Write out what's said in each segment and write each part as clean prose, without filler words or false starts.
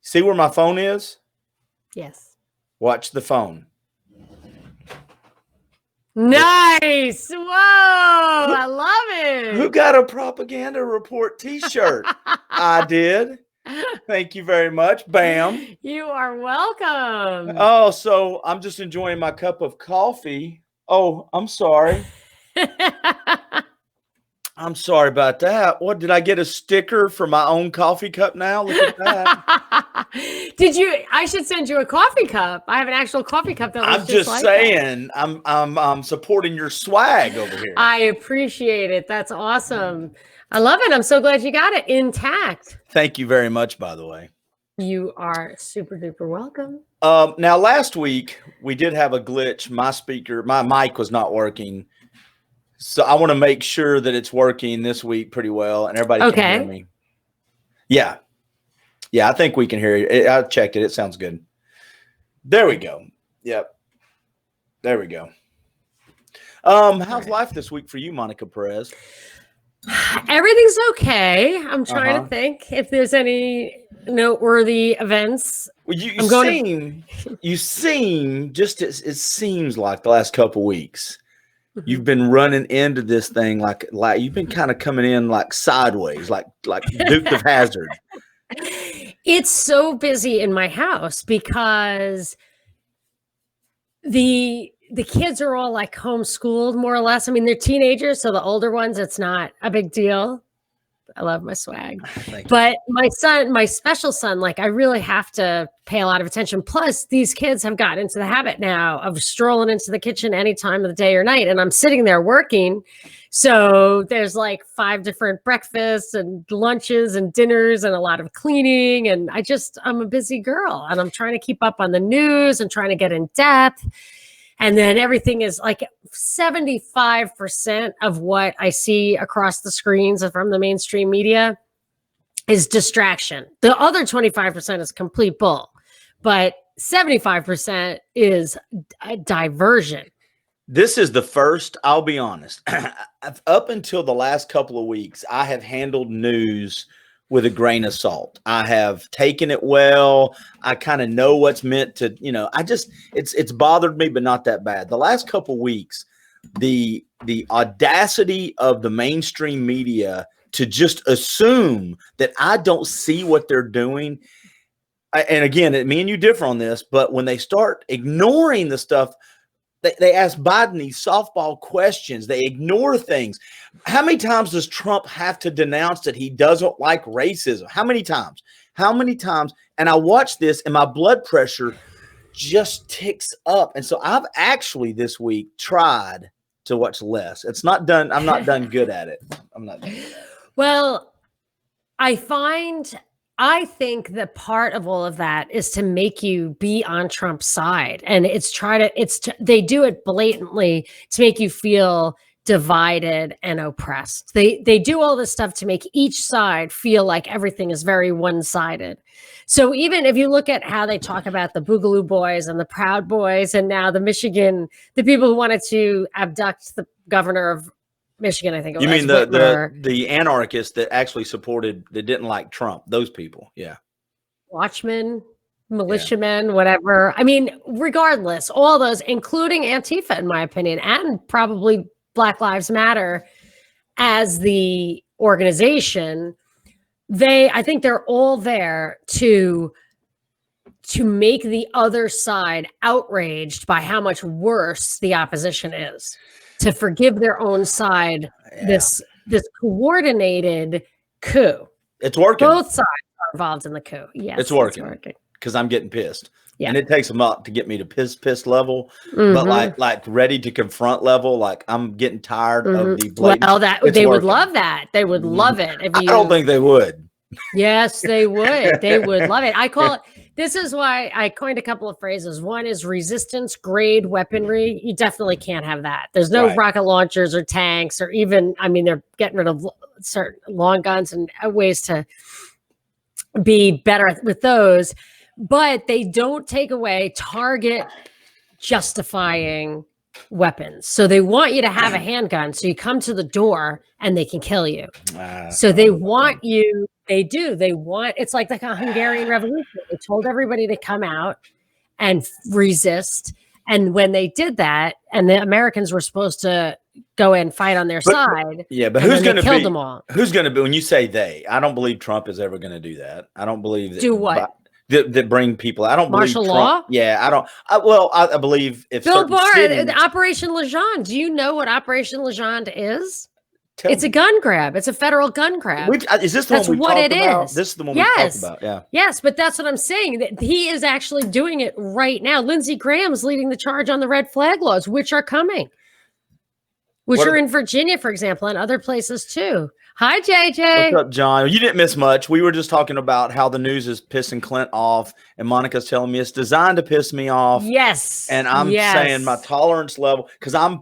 See where my phone is? Yes. Watch the phone. Nice. Whoa. I love it. Who got a propaganda report t-shirt? I did. Thank you very much. Bam. You are welcome. Oh, so I'm just enjoying my cup of coffee. Oh, I'm sorry. I'm sorry about that. What, did I get a sticker for my own coffee cup now? Look at that. I should send you a coffee cup. I have an actual coffee cup that looks I'm just like saying, that. I'm supporting your swag over here. I appreciate it. That's awesome. I love it. I'm so glad you got it intact. Thank you very much, by the way. You are super duper welcome. Now, last week we did have a glitch. My mic was not working. So I want to make sure that it's working this week pretty well and everybody can hear me. Yeah. Yeah, I think we can hear you. I checked it. It sounds good. There we go. Yep. There we go. How's life this week for you, Monica Perez? Everything's okay. I'm trying to think if there's any noteworthy events. Well, you seem just it seems like the last couple weeks you've been running into this thing like you've been kind of coming in like sideways, like Duke of Hazzard. It's so busy in my house because the kids are all like homeschooled more or less. I mean, they're teenagers, so the older ones, it's not a big deal. I love my swag. But my son, my special son, like I really have to pay a lot of attention. Plus, these kids have gotten into the habit now of strolling into the kitchen any time of the day or night. And I'm sitting there working. So there's like 5 different breakfasts and lunches and dinners and a lot of cleaning. And I'm a busy girl and I'm trying to keep up on the news and trying to get in depth. And then everything is like 75% of what I see across the screens from the mainstream media is distraction. The other 25% is complete bull, but 75% is a diversion. This is the first, I'll be honest, up until the last couple of weeks, I have handled news with a grain of salt. I have taken it well. I kind of know what's meant to, it's bothered me, but not that bad. The last couple of weeks, the audacity of the mainstream media to just assume that I don't see what they're doing. And again, me and you differ on this, but when they start ignoring the stuff, they ask Biden these softball questions. They ignore things. How many times does Trump have to denounce that he doesn't like racism? How many times? How many times? And I watch this and my blood pressure just ticks up. And so I've actually this week tried to watch less. It's not done. I'm not done good at it. I'm not done good at it. Well, I think that part of all of that is to make you be on Trump's side. And they do it blatantly to make you feel divided and oppressed. They do all this stuff to make each side feel like everything is very one-sided. So even if you look at how they talk about the Boogaloo Boys and the Proud Boys, and now the people who wanted to abduct the governor of Michigan, I think it was. You mean the anarchists that actually that didn't like Trump, those people. Yeah. Watchmen, militiamen, whatever. I mean, regardless, all those, including Antifa, in my opinion, and probably Black Lives Matter as the organization, I think they're all there to make the other side outraged by how much worse the opposition is, to forgive their own side this coordinated coup. It's working. Both sides are involved in the coup. Yes, it's working because I'm getting pissed. Yeah. And it takes a lot to get me to piss level, but like ready to confront level. Like I'm getting tired of the blatant. Well, they would love that. They would love it. I don't think they would. Yes, they would. They would love it. I call it. This is why I coined a couple of phrases. One is resistance grade weaponry. You definitely can't have that. There's no rocket launchers or tanks or even, they're getting rid of certain long guns and ways to be better with those, but they don't take away target justifying weapons. So they want you to have a handgun. So you come to the door and they can kill you. So they want you They do. They want, it's like a Hungarian Revolution. They told everybody to come out and resist. And when they did that, and the Americans were supposed to go in and fight on their side. Yeah, but who's going to kill them all? Who's going to be, when you say they, I don't believe Trump is ever going to do that. I don't believe that. Do what? That bring people. I don't martial believe law. Yeah, I don't. I believe if Bill Barr, cities, Operation Legendre. Do you know what Operation Legendre is? It's a gun grab. It's a federal gun grab. Is this the one we talked about? This is the one we talked about. Yeah. Yes, but that's what I'm saying. That he is actually doing it right now. Lindsey Graham's leading the charge on the red flag laws, which are coming, which are in Virginia, for example, and other places too. Hi, JJ. What's up, John? You didn't miss much. We were just talking about how the news is pissing Clint off, and Monica's telling me it's designed to piss me off. Yes. And I'm saying my tolerance level, because I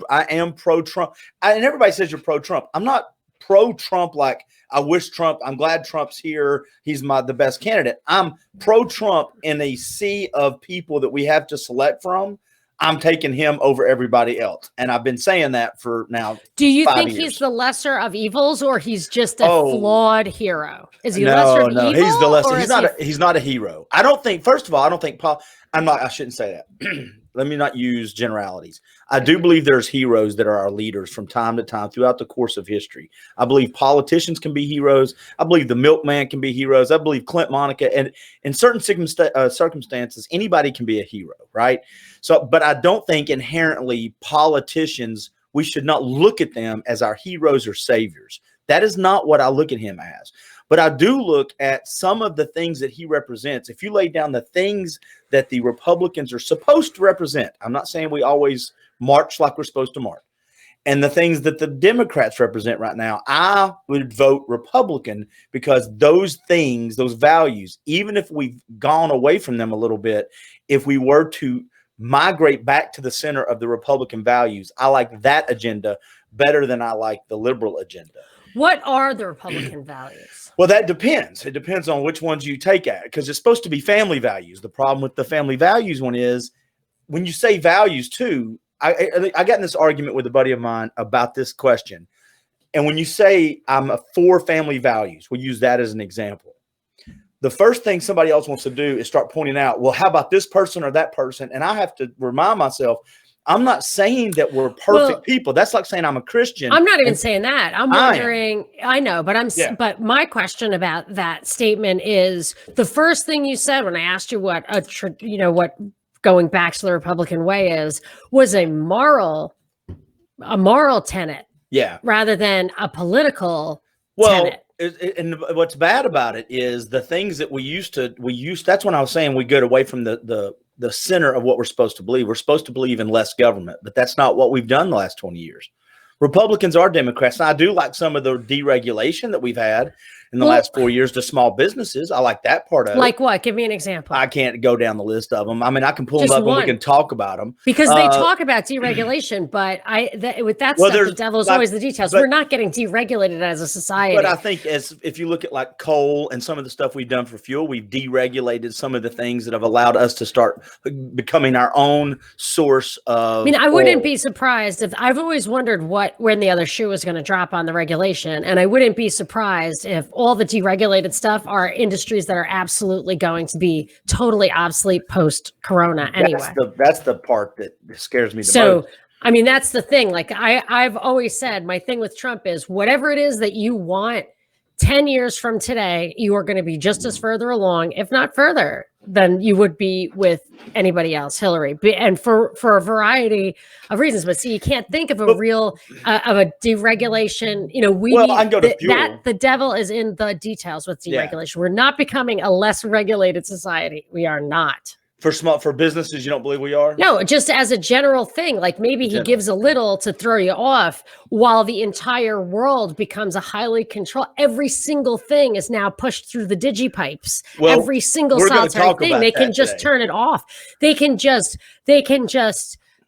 am pro-Trump. And everybody says you're pro-Trump. I'm not pro-Trump like I wish Trump, I'm glad Trump's here. He's the best candidate. I'm pro-Trump in a sea of people that we have to select from. I'm taking him over everybody else. And I've been saying that for now. Do you think he's the lesser of evils, or he's just a flawed hero? Is he lesser of evil? He's the lesser. He's not a hero. I don't think, first of all, I shouldn't say that. Let me not use generalities. I do believe there's heroes that are our leaders from time to time throughout the course of history. I believe politicians can be heroes. I believe the milkman can be heroes. I believe Clint, Monica, and in certain circumstances, anybody can be a hero, right? So, but I don't think inherently politicians, we should not look at them as our heroes or saviors. That is not what I look at him as. But I do look at some of the things that he represents. If you lay down the things that the Republicans are supposed to represent, I'm not saying we always march like we're supposed to march, and the things that the Democrats represent right now, I would vote Republican, because those things, those values, even if we've gone away from them a little bit, if we were to migrate back to the center of the Republican values, I like that agenda better than I like the liberal agenda. What are the Republican values? Well, that depends. It depends on which ones you take at, because it's supposed to be family values. The problem with the family values one is when you say values too, I got in this argument with a buddy of mine about this question. And when you say I'm for family values, we'll use that as an example. The first thing somebody else wants to do is start pointing out, well, how about this person or that person? And I have to remind myself, I'm not saying that we're perfect people. That's like saying I'm a Christian. I'm not even saying that. I'm wondering, I know, but but my question about that statement is, the first thing you said when I asked you what what going back to the Republican way was a moral tenet. Yeah. Rather than a political tenet. And what's bad about it is the things that we used, that's when I was saying we get away from the center of what we're supposed to believe. We're supposed to believe in less government, but that's not what we've done the last 20 years. Republicans are Democrats. And I do like some of the deregulation that we've had in the last 4 years to small businesses. I like that part of it. Like what? Give me an example. I can't go down the list of them. I mean, I can pull them up and we can talk about them. Because they talk about deregulation, but with that stuff, the devil's always the details. We're not getting deregulated as a society. But I think if you look at like coal and some of the stuff we've done for fuel, we've deregulated some of the things that have allowed us to start becoming our own source of I wouldn't be surprised if, I've always wondered when the other shoe was going to drop on the regulation. And I wouldn't be surprised if all the deregulated stuff are industries that are absolutely going to be totally obsolete post-corona anyway. That's the part that scares me the most. I mean, that's the thing. Like I've always said, my thing with Trump is whatever it is that you want 10 years from today, you are going to be just as further along, if not further, than you would be with anybody else, Hillary, and for a variety of reasons. But see, you can't think of a real of a deregulation. The devil is in the details with deregulation. We're not becoming a less regulated society. We are not. For businesses, you don't believe we are? No, just as a general thing, like maybe he gives a little to throw you off while the entire world becomes a highly controlled. Every single thing is now pushed through the digipipes. Every single solitary thing. They can just turn it off. They can just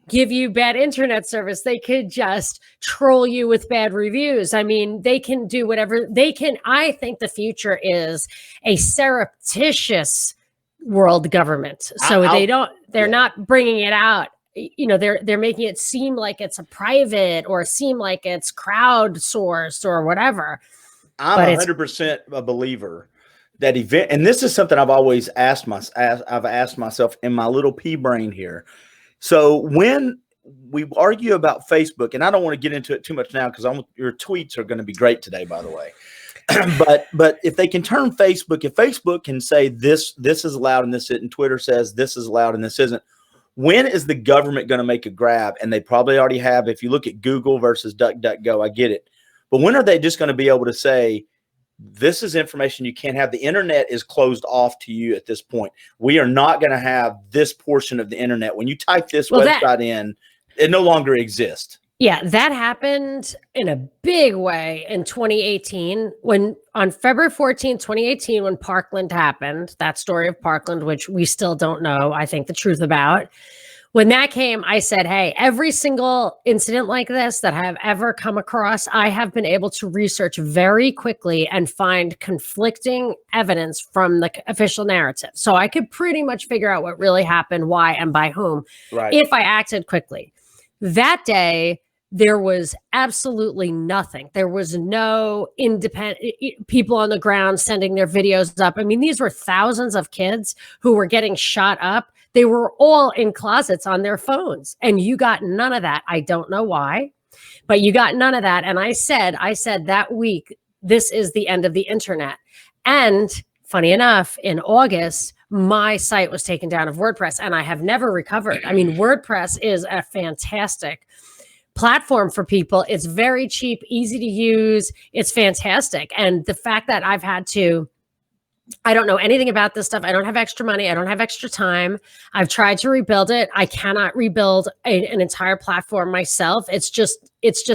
give you bad internet service. They could just troll you with bad reviews. I mean, they can do whatever they can. I think the future is a surreptitious world government. So they're not bringing it out. They're making it seem like it's a private or seem like it's crowdsourced or whatever. I'm 100% a believer that event, and this is something I've always asked myself in my little pea brain here. So when we argue about Facebook, and I don't want to get into it too much now because your tweets are going to be great today, by the way. but if they can turn Facebook, if Facebook can say this is allowed and this isn't, Twitter says this is allowed and this isn't, when is the government going to make a grab? And they probably already have. If you look at Google versus DuckDuckGo, I get it. But when are they just going to be able to say, this is information you can't have? The internet is closed off to you at this point. We are not going to have this portion of the internet. When you type this website in, it no longer exists. Yeah, that happened in a big way in 2018 when on February 14th, 2018, when Parkland happened, that story of Parkland, which we still don't know, I think, the truth about. When that came, I said, hey, every single incident like this that I have ever come across, I have been able to research very quickly and find conflicting evidence from the official narrative. So I could pretty much figure out what really happened, why, and by whom, if I acted quickly. That day, there was absolutely nothing. There was no independent people on the ground sending their videos up. I mean, these were thousands of kids who were getting shot up. They were all in closets on their phones, and you got none of that. I don't know why, but you got none of that. And I said that week, this is the end of the internet. And funny enough, in August, my site was taken down of WordPress, and I have never recovered. I mean, WordPress is a fantastic platform for people. It's very cheap, easy to use. It's fantastic. And the fact that I've had to, I don't know anything about this stuff. I don't have extra money. I don't have extra time. I've tried to rebuild it. I cannot rebuild an entire platform myself. It's just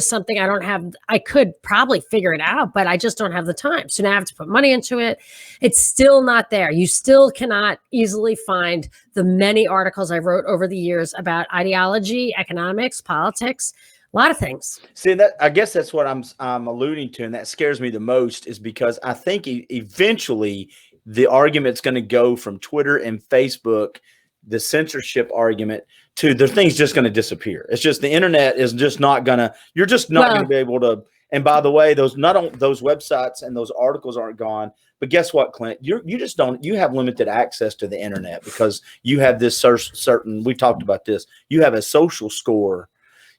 something I don't have. I could probably figure it out, but I just don't have the time. So now I have to put money into it. It's still not there. You still cannot easily find the many articles I wrote over the years about ideology, economics, politics, a lot of things. See, that I guess that's what I'm alluding to, and that scares me the most, is because I think eventually the argument's going to go from Twitter and Facebook, the censorship argument, to the thing's just going to disappear. It's just the internet is just not going to. You're just not going to be able to. And by the way, those websites and those articles aren't gone. But guess what, Clint? You just don't. You have limited access to the internet because you have this certain. We talked about this. You have a social score.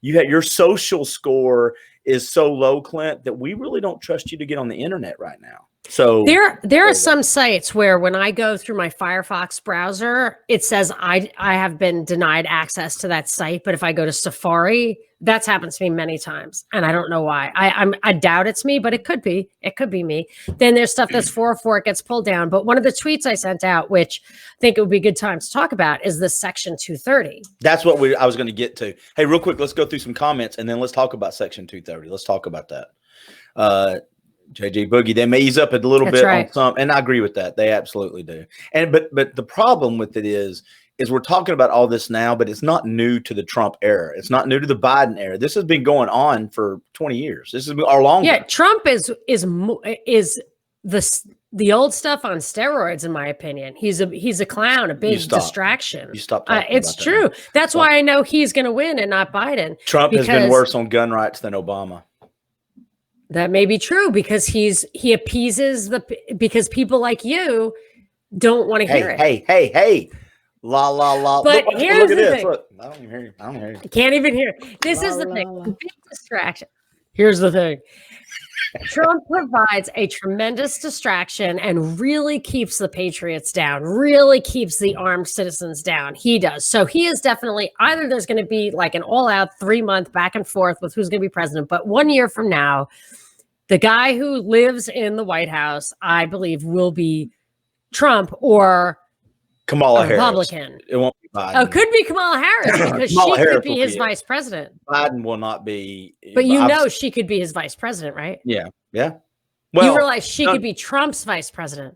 Your social score is so low, Clint, that we really don't trust you to get on the internet right now. So there are some sites where when I go through my Firefox browser, it says I have been denied access to that site. But if I go to Safari, that's happened to me many times, and I don't know why. I doubt it's me, but it could be. It could be me. Then there's stuff that's 404, it gets pulled down. But one of the tweets I sent out, which I think it would be a good time to talk about, is the Section 230. That's what I was going to get to. Hey, real quick, let's go through some comments, and then let's talk about Section 230. Let's talk about that. JJ Boogie, they may ease up a little bit on some, and I agree with that. They absolutely do. And but the problem with it is we're talking about all this now, but it's not new to the Trump era. It's not new to the Biden era. This has been going on for 20 years. This is our longer. Yeah, Trump is the old stuff on steroids, in my opinion. He's a clown, a big distraction. You stop. It's true. That's why I know he's going to win and not Biden. Trump has been worse on gun rights than Obama. That may be true because he appeases because people like you don't want to hear it. Hey. La la la. But here's the thing. Look, I don't even hear you. I don't hear you. I can't even hear it. This is the thing. The big distraction. Here's the thing. Trump provides a tremendous distraction and really keeps the patriots down, really keeps the armed citizens down. He does. So he is definitely either there's going to be like an all-out 3-month back and forth with who's going to be president. But 1 year from now, the guy who lives in the White House, I believe, will be Trump or Kamala Harris. Republican. It won't be Biden. Oh, could be Kamala Harris because she could be his vice president. Biden will not be. But you know she could be his vice president, right? Yeah. Well, you realize she could be Trump's vice president.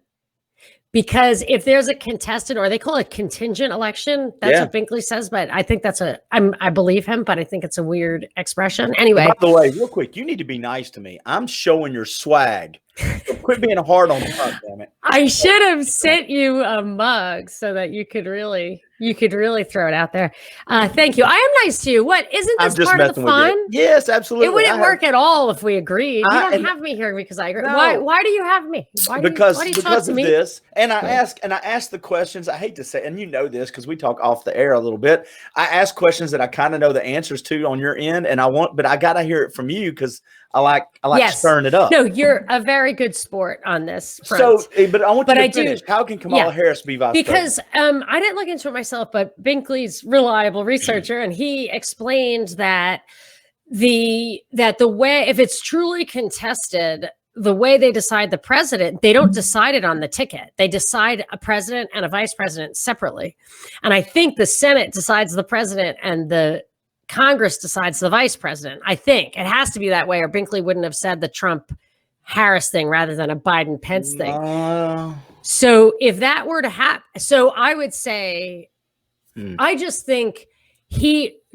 Because if there's a contested, or they call it contingent election, that's what Binkley says. But I think that's I believe him, but I think it's a weird expression. Anyway. By the way, real quick, you need to be nice to me. I'm showing your swag. So quit being hard on Trump, damn it. I should have sent you a mug so that you could really You could really throw it out there. Thank you. I am nice to you. What, isn't this part of the fun? Yes, absolutely. It wouldn't work at all if we agreed. You don't have me here because I agree. No. Why do you have me? Because of this. And I ask the questions. I hate to say, and you know this because we talk off the air a little bit. I ask questions that I kind of know the answers to on your end, and but I gotta hear it from you because I like stirring it up. No, you're a very good sport on this front. So, but I want you to finish. How can Kamala Harris be vice president? Because I didn't look into it myself, but Binkley's reliable researcher, and he explained that the way, if it's truly contested, the way they decide the president, they don't decide it on the ticket. They decide a president and a vice president separately. And I think the Senate decides the president and the Congress decides the vice president. I think it has to be that way, or Binkley wouldn't have said the Trump-Harris thing rather than a Biden-Pence thing. So if that were to happen, so I would say, I just think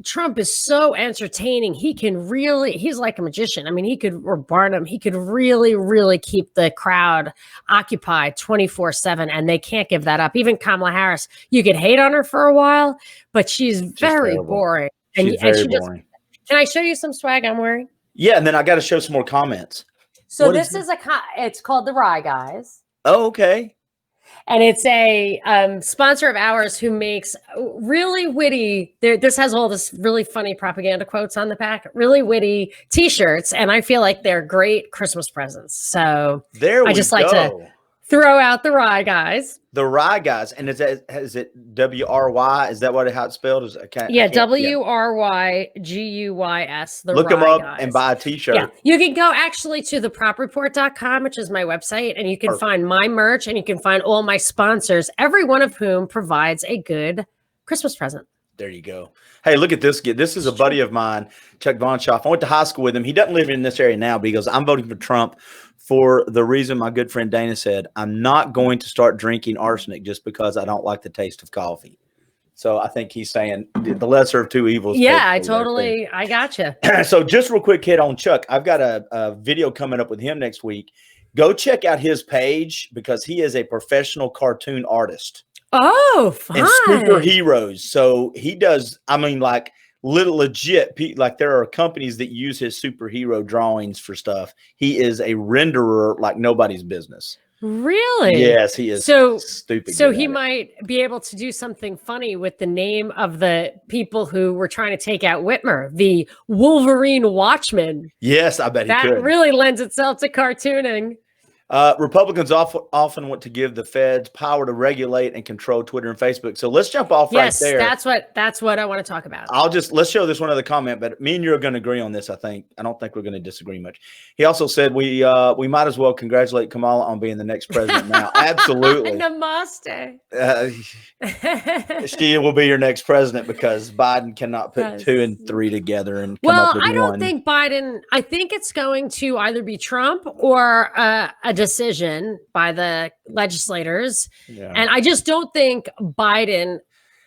Trump is so entertaining. He's like a magician. I mean, or Barnum, he could really, really keep the crowd occupied 24/7, and they can't give that up. Even Kamala Harris, you could hate on her for a while, but she's very boring. She's very boring. Can I show you some swag I'm wearing? Yeah, and then I got to show some more comments. So this is it's called the Rye Guys. Oh, okay. And it's a sponsor of ours who makes really witty. This has all this really funny propaganda quotes on the back, really witty T-shirts, and I feel like they're great Christmas presents. So I just like to throw out the Rye Guys. The Rye Guys, and is it WRY? Is that how it's spelled? WRYGUYS. Look them up and buy a T-shirt. Yeah, you can go actually to thepropreport.com, which is my website, and you can find my merch, and you can find all my sponsors, every one of whom provides a good Christmas present. There you go. Hey, look at this. This is a buddy of mine, Chuck Vonshoff. I went to high school with him. He doesn't live in this area now, but he goes, I'm voting for Trump for the reason my good friend Dana said, I'm not going to start drinking arsenic just because I don't like the taste of coffee. So I think he's saying the lesser of two evils. Yeah, I gotcha. So just real quick, kid, on Chuck, I've got a video coming up with him next week. Go check out his page because he is a professional cartoon artist. Oh, fun. And superheroes. So he does, like legit, like there are companies that use his superhero drawings for stuff. He is a renderer like nobody's business. Really? Yes, he is. So stupid. So he might be able to do something funny with the name of the people who were trying to take out Whitmer, the Wolverine Watchmen. Yes, I bet he could. That really lends itself to cartooning. Republicans often want to give the feds power to regulate and control Twitter and Facebook. So let's jump off right there. That's what I want to talk about. Let's show this one other comment, but me and you are going to agree on this. I don't think we're going to disagree much. He also said we might as well congratulate Kamala on being the next president now. Absolutely. Namaste. She will be your next president because Biden cannot put 2 and 3 together and come up with I don't think Biden. I think it's going to either be Trump or a decision by the legislators. Yeah. And I just don't think Biden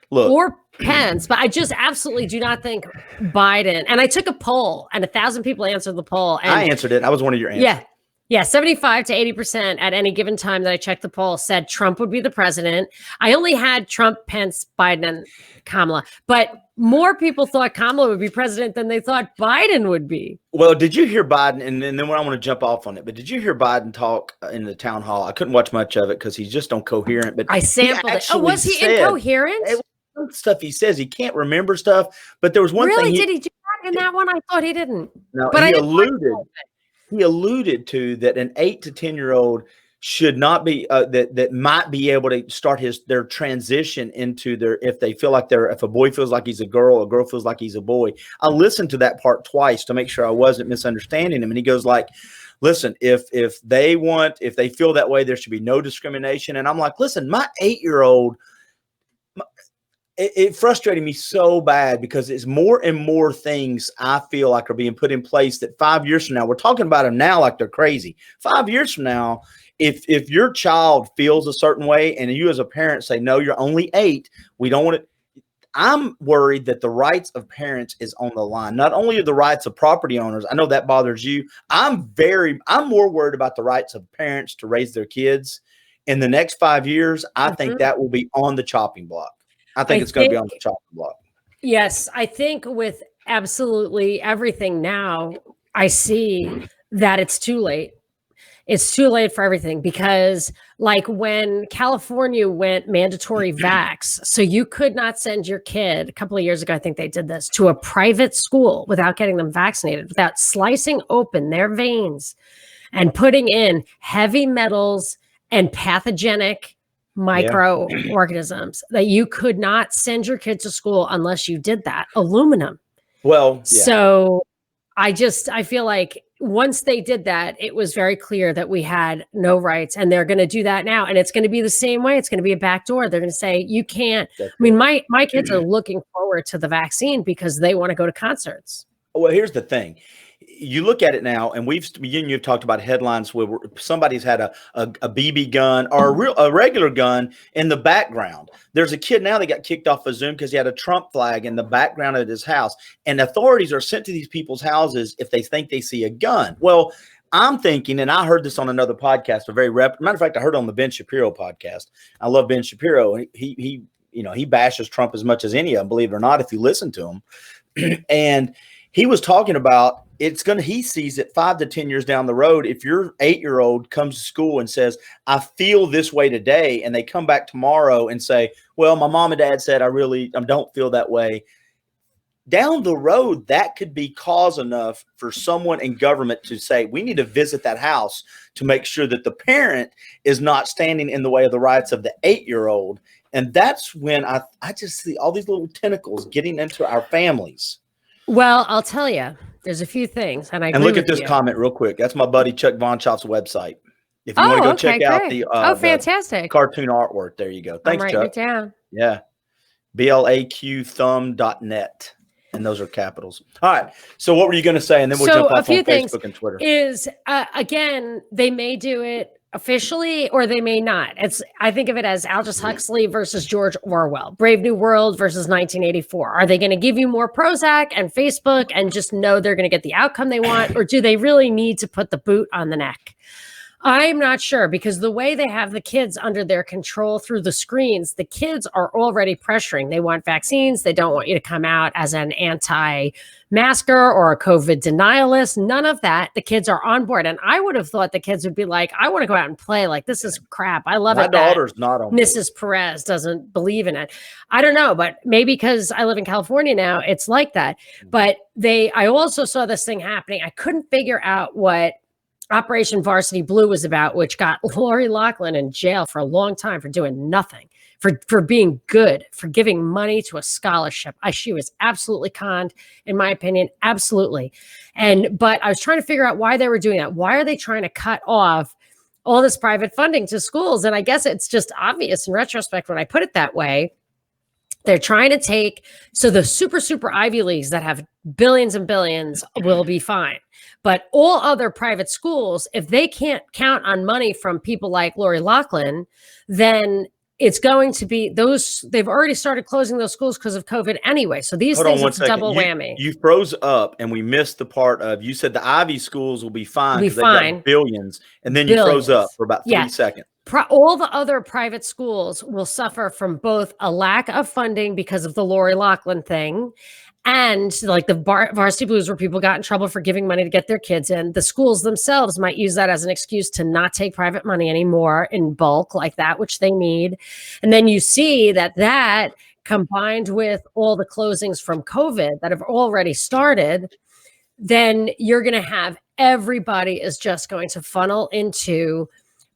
or Pence, but I just absolutely do not think Biden. And I took a poll and 1,000 people answered the poll. And I answered it. I was one of your answers. Yeah. 75 to 80% at any given time that I checked the poll said Trump would be the president. I only had Trump, Pence, Biden, and Kamala, but more people thought Kamala would be president than they thought Biden would be. Well, did you hear Biden? And then when I want to jump off on it, but did you hear Biden talk in the town hall? I couldn't watch much of it because he's just incoherent. But I sampled it. Oh, was he incoherent? Some stuff he says he can't remember stuff. But there was one thing. Did he do that in that one? I thought he didn't. No, but he alluded to that an 8 to 10-year-old should not be that might be able to start their transition into if they feel like if a boy feels like he's a girl feels like he's a boy. I listened to that part twice to make sure I wasn't misunderstanding him. And he goes like, listen, if they feel that way, there should be no discrimination. And I'm like, listen, my 8-year-old, it frustrated me so bad because it's more and more things I feel like are being put in place that 5 years from now, we're talking about them now like they're crazy. 5 years from now, if your child feels a certain way and you as a parent say, no, you're only 8, we don't want it. I'm worried that the rights of parents is on the line. Not only are the rights of property owners, I know that bothers you. I'm more worried about the rights of parents to raise their kids in the next 5 years. I think that will be on the chopping block. I think it's going to be on the chopping block. Yes, I think with absolutely everything now, I see that it's too late. It's too late for everything because, like, when California went mandatory vax, so you could not send your kid a couple of years ago, I think they did this, to a private school without getting them vaccinated, without slicing open their veins and putting in heavy metals and pathogenic microorganisms, that you could not send your kid to school unless you did that. Aluminum. Well, yeah. So I feel like once they did that, it was very clear that we had no rights, and they're going to do that now. And it's going to be the same way. It's going to be a backdoor. They're going to say, you can't. I mean, my kids are looking forward to the vaccine because they want to go to concerts. Well, here's the thing. You look at it now, and you've talked about headlines where somebody's had a BB gun or a regular gun in the background. There's a kid now that got kicked off of Zoom because he had a Trump flag in the background of his house, and authorities are sent to these people's houses if they think they see a gun. Well, I'm thinking, and I heard this on another podcast, matter of fact, I heard it on the Ben Shapiro podcast. I love Ben Shapiro. He bashes Trump as much as any of them, believe it or not, if you listen to him. And he was talking about he sees it 5 to 10 years down the road. If your 8-year-old comes to school and says, I feel this way today, and they come back tomorrow and say, well, my mom and dad said I don't feel that way. Down the road, that could be cause enough for someone in government to say, we need to visit that house to make sure that the parent is not standing in the way of the rights of the 8-year-old. And that's when I just see all these little tentacles getting into our families. Well, I'll tell you, there's a few things. And look at this comment real quick. That's my buddy Chuck Von Chopp's website. If you want to go check out the fantastic cartoon artwork, there you go. Thanks, I'm Chuck. writing it down. Yeah. blaqthumb.net. And those are capitals. All right. So what were you going to say? And then we'll jump off on Facebook and Twitter. Is, again, they may do it officially or they may not. I think of it as Aldous Huxley versus George Orwell, Brave New World versus 1984. Are they going to give you more Prozac and Facebook and just know they're going to get the outcome they want? Or do they really need to put the boot on the neck? I'm not sure, because the way they have the kids under their control through the screens, the kids are already pressuring. They want vaccines. They don't want you to come out as an anti-masker or a COVID denialist. None of that. The kids are on board. And I would have thought the kids would be like, I want to go out and play. Like, this is crap. I love it. My daughter's not on board. Mrs. Perez doesn't believe in it. I don't know, but maybe because I live in California now, it's like that. But I also saw this thing happening. I couldn't figure out what Operation Varsity Blue was about, which got Lori Loughlin in jail for a long time for doing nothing, for being good, for giving money to a scholarship. She was absolutely conned, in my opinion, absolutely. But I was trying to figure out why they were doing that. Why are they trying to cut off all this private funding to schools? And I guess it's just obvious in retrospect when I put it that way. They're trying to take, so the super Ivy Leagues that have billions and billions will be fine. But all other private schools, if they can't count on money from people like Lori Loughlin, then it's going to be they've already started closing those schools because of COVID anyway. So these things, it's a double whammy. You froze up and we missed the part of, you said the Ivy schools will be fine because they've got billions. And then you froze up for about 3 seconds. All the other private schools will suffer from both a lack of funding because of the Lori Loughlin thing, and like the Varsity Blues, where people got in trouble for giving money to get their kids in. The schools themselves might use that as an excuse to not take private money anymore in bulk like that, which they need. And then you see that combined with all the closings from COVID that have already started, then you're going to have everybody is just going to funnel into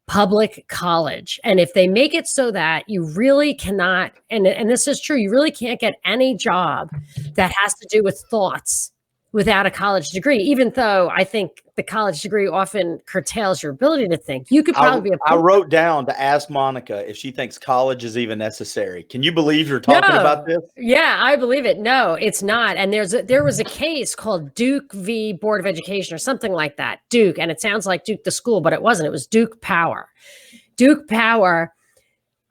public college. And if they make it so that you really cannot, and this is true, you really can't get any job that has to do with thoughts without a college degree, even though I think the college degree often curtails your ability to think. You could probably be I wrote down to ask Monica if she thinks college is even necessary. Can you believe you're talking about this? Yeah, I believe it. No, it's not. And there was a case called Duke v. Board of Education or something like that. Duke, and it sounds like Duke the school, but it wasn't. It was Duke Power. Duke Power.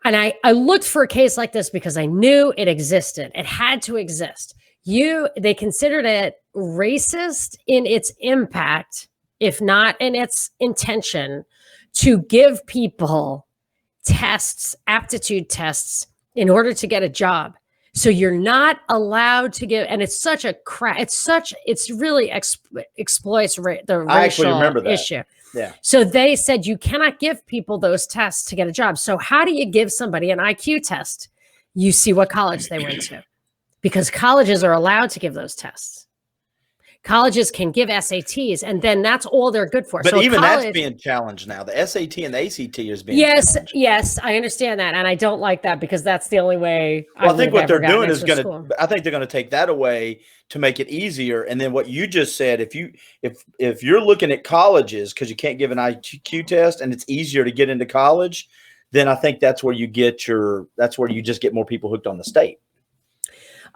And I looked for a case like this because I knew it existed. It had to exist. They considered it racist in its impact, if not in its intention, to give people tests, aptitude tests, in order to get a job. So you're not allowed to give, and it's such a it's really exploits the I actually racial remember that. issue. Yeah. So they said you cannot give people those tests to get a job. So how do you give somebody an IQ test? You see what college they went to, because colleges are allowed to give those tests. Colleges can give SATs, and then that's all they're good for. But so even that's being challenged now. The SAT and the ACT is being challenged. Yes, I understand that, and I don't like that because that's the only way. Well, I think what they're doing is going to. I think they're going to take that away to make it easier. And then what you just said, if you're looking at colleges because you can't give an IQ test and it's easier to get into college, then I think that's where you just get more people hooked on the state.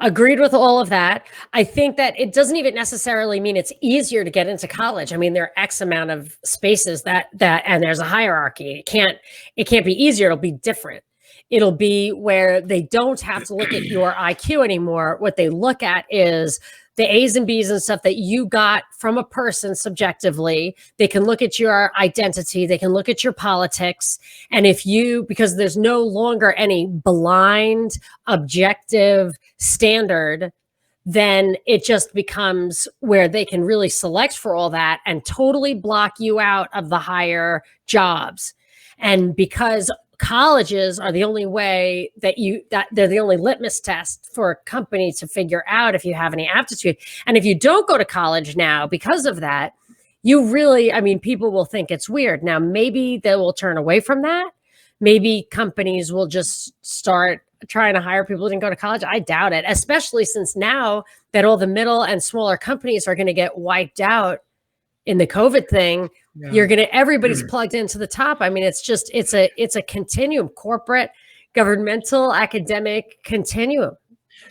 Agreed with all of that. I think that it doesn't even necessarily mean it's easier to get into college. I mean, there are X amount of spaces that and there's a hierarchy. It can't be easier. It'll be different. It'll be where they don't have to look at your IQ anymore. What they look at is the A's and B's and stuff that you got from a person subjectively. They can look at your identity. They can look at your politics. And because there's no longer any blind, objective standard, then it just becomes where they can really select for all that and totally block you out of the higher jobs. And because colleges are the only way that they're the only litmus test for a company to figure out if you have any aptitude. And if you don't go to college now because of that, people will think it's weird. Now, maybe they will turn away from that. Maybe companies will just start trying to hire people who didn't go to college. I doubt it, especially since now that all the middle and smaller companies are going to get wiped out in the COVID thing. Yeah. Everybody's plugged into the top. I mean, it's a continuum, corporate, governmental, academic continuum.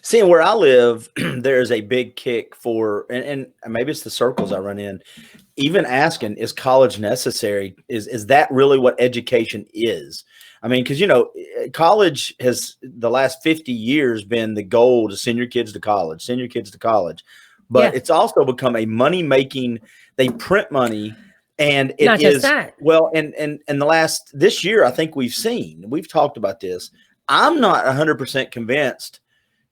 Seeing where I live, there's a big kick for, and maybe it's the circles I run in, even asking, is college necessary? Is that really what education is? I mean, because, college has the last 50 years been the goal to send your kids to college, But it's also become a money-making, they print money. And it Not is just that. Well, and this year, I think we've talked about this. I'm not 100% convinced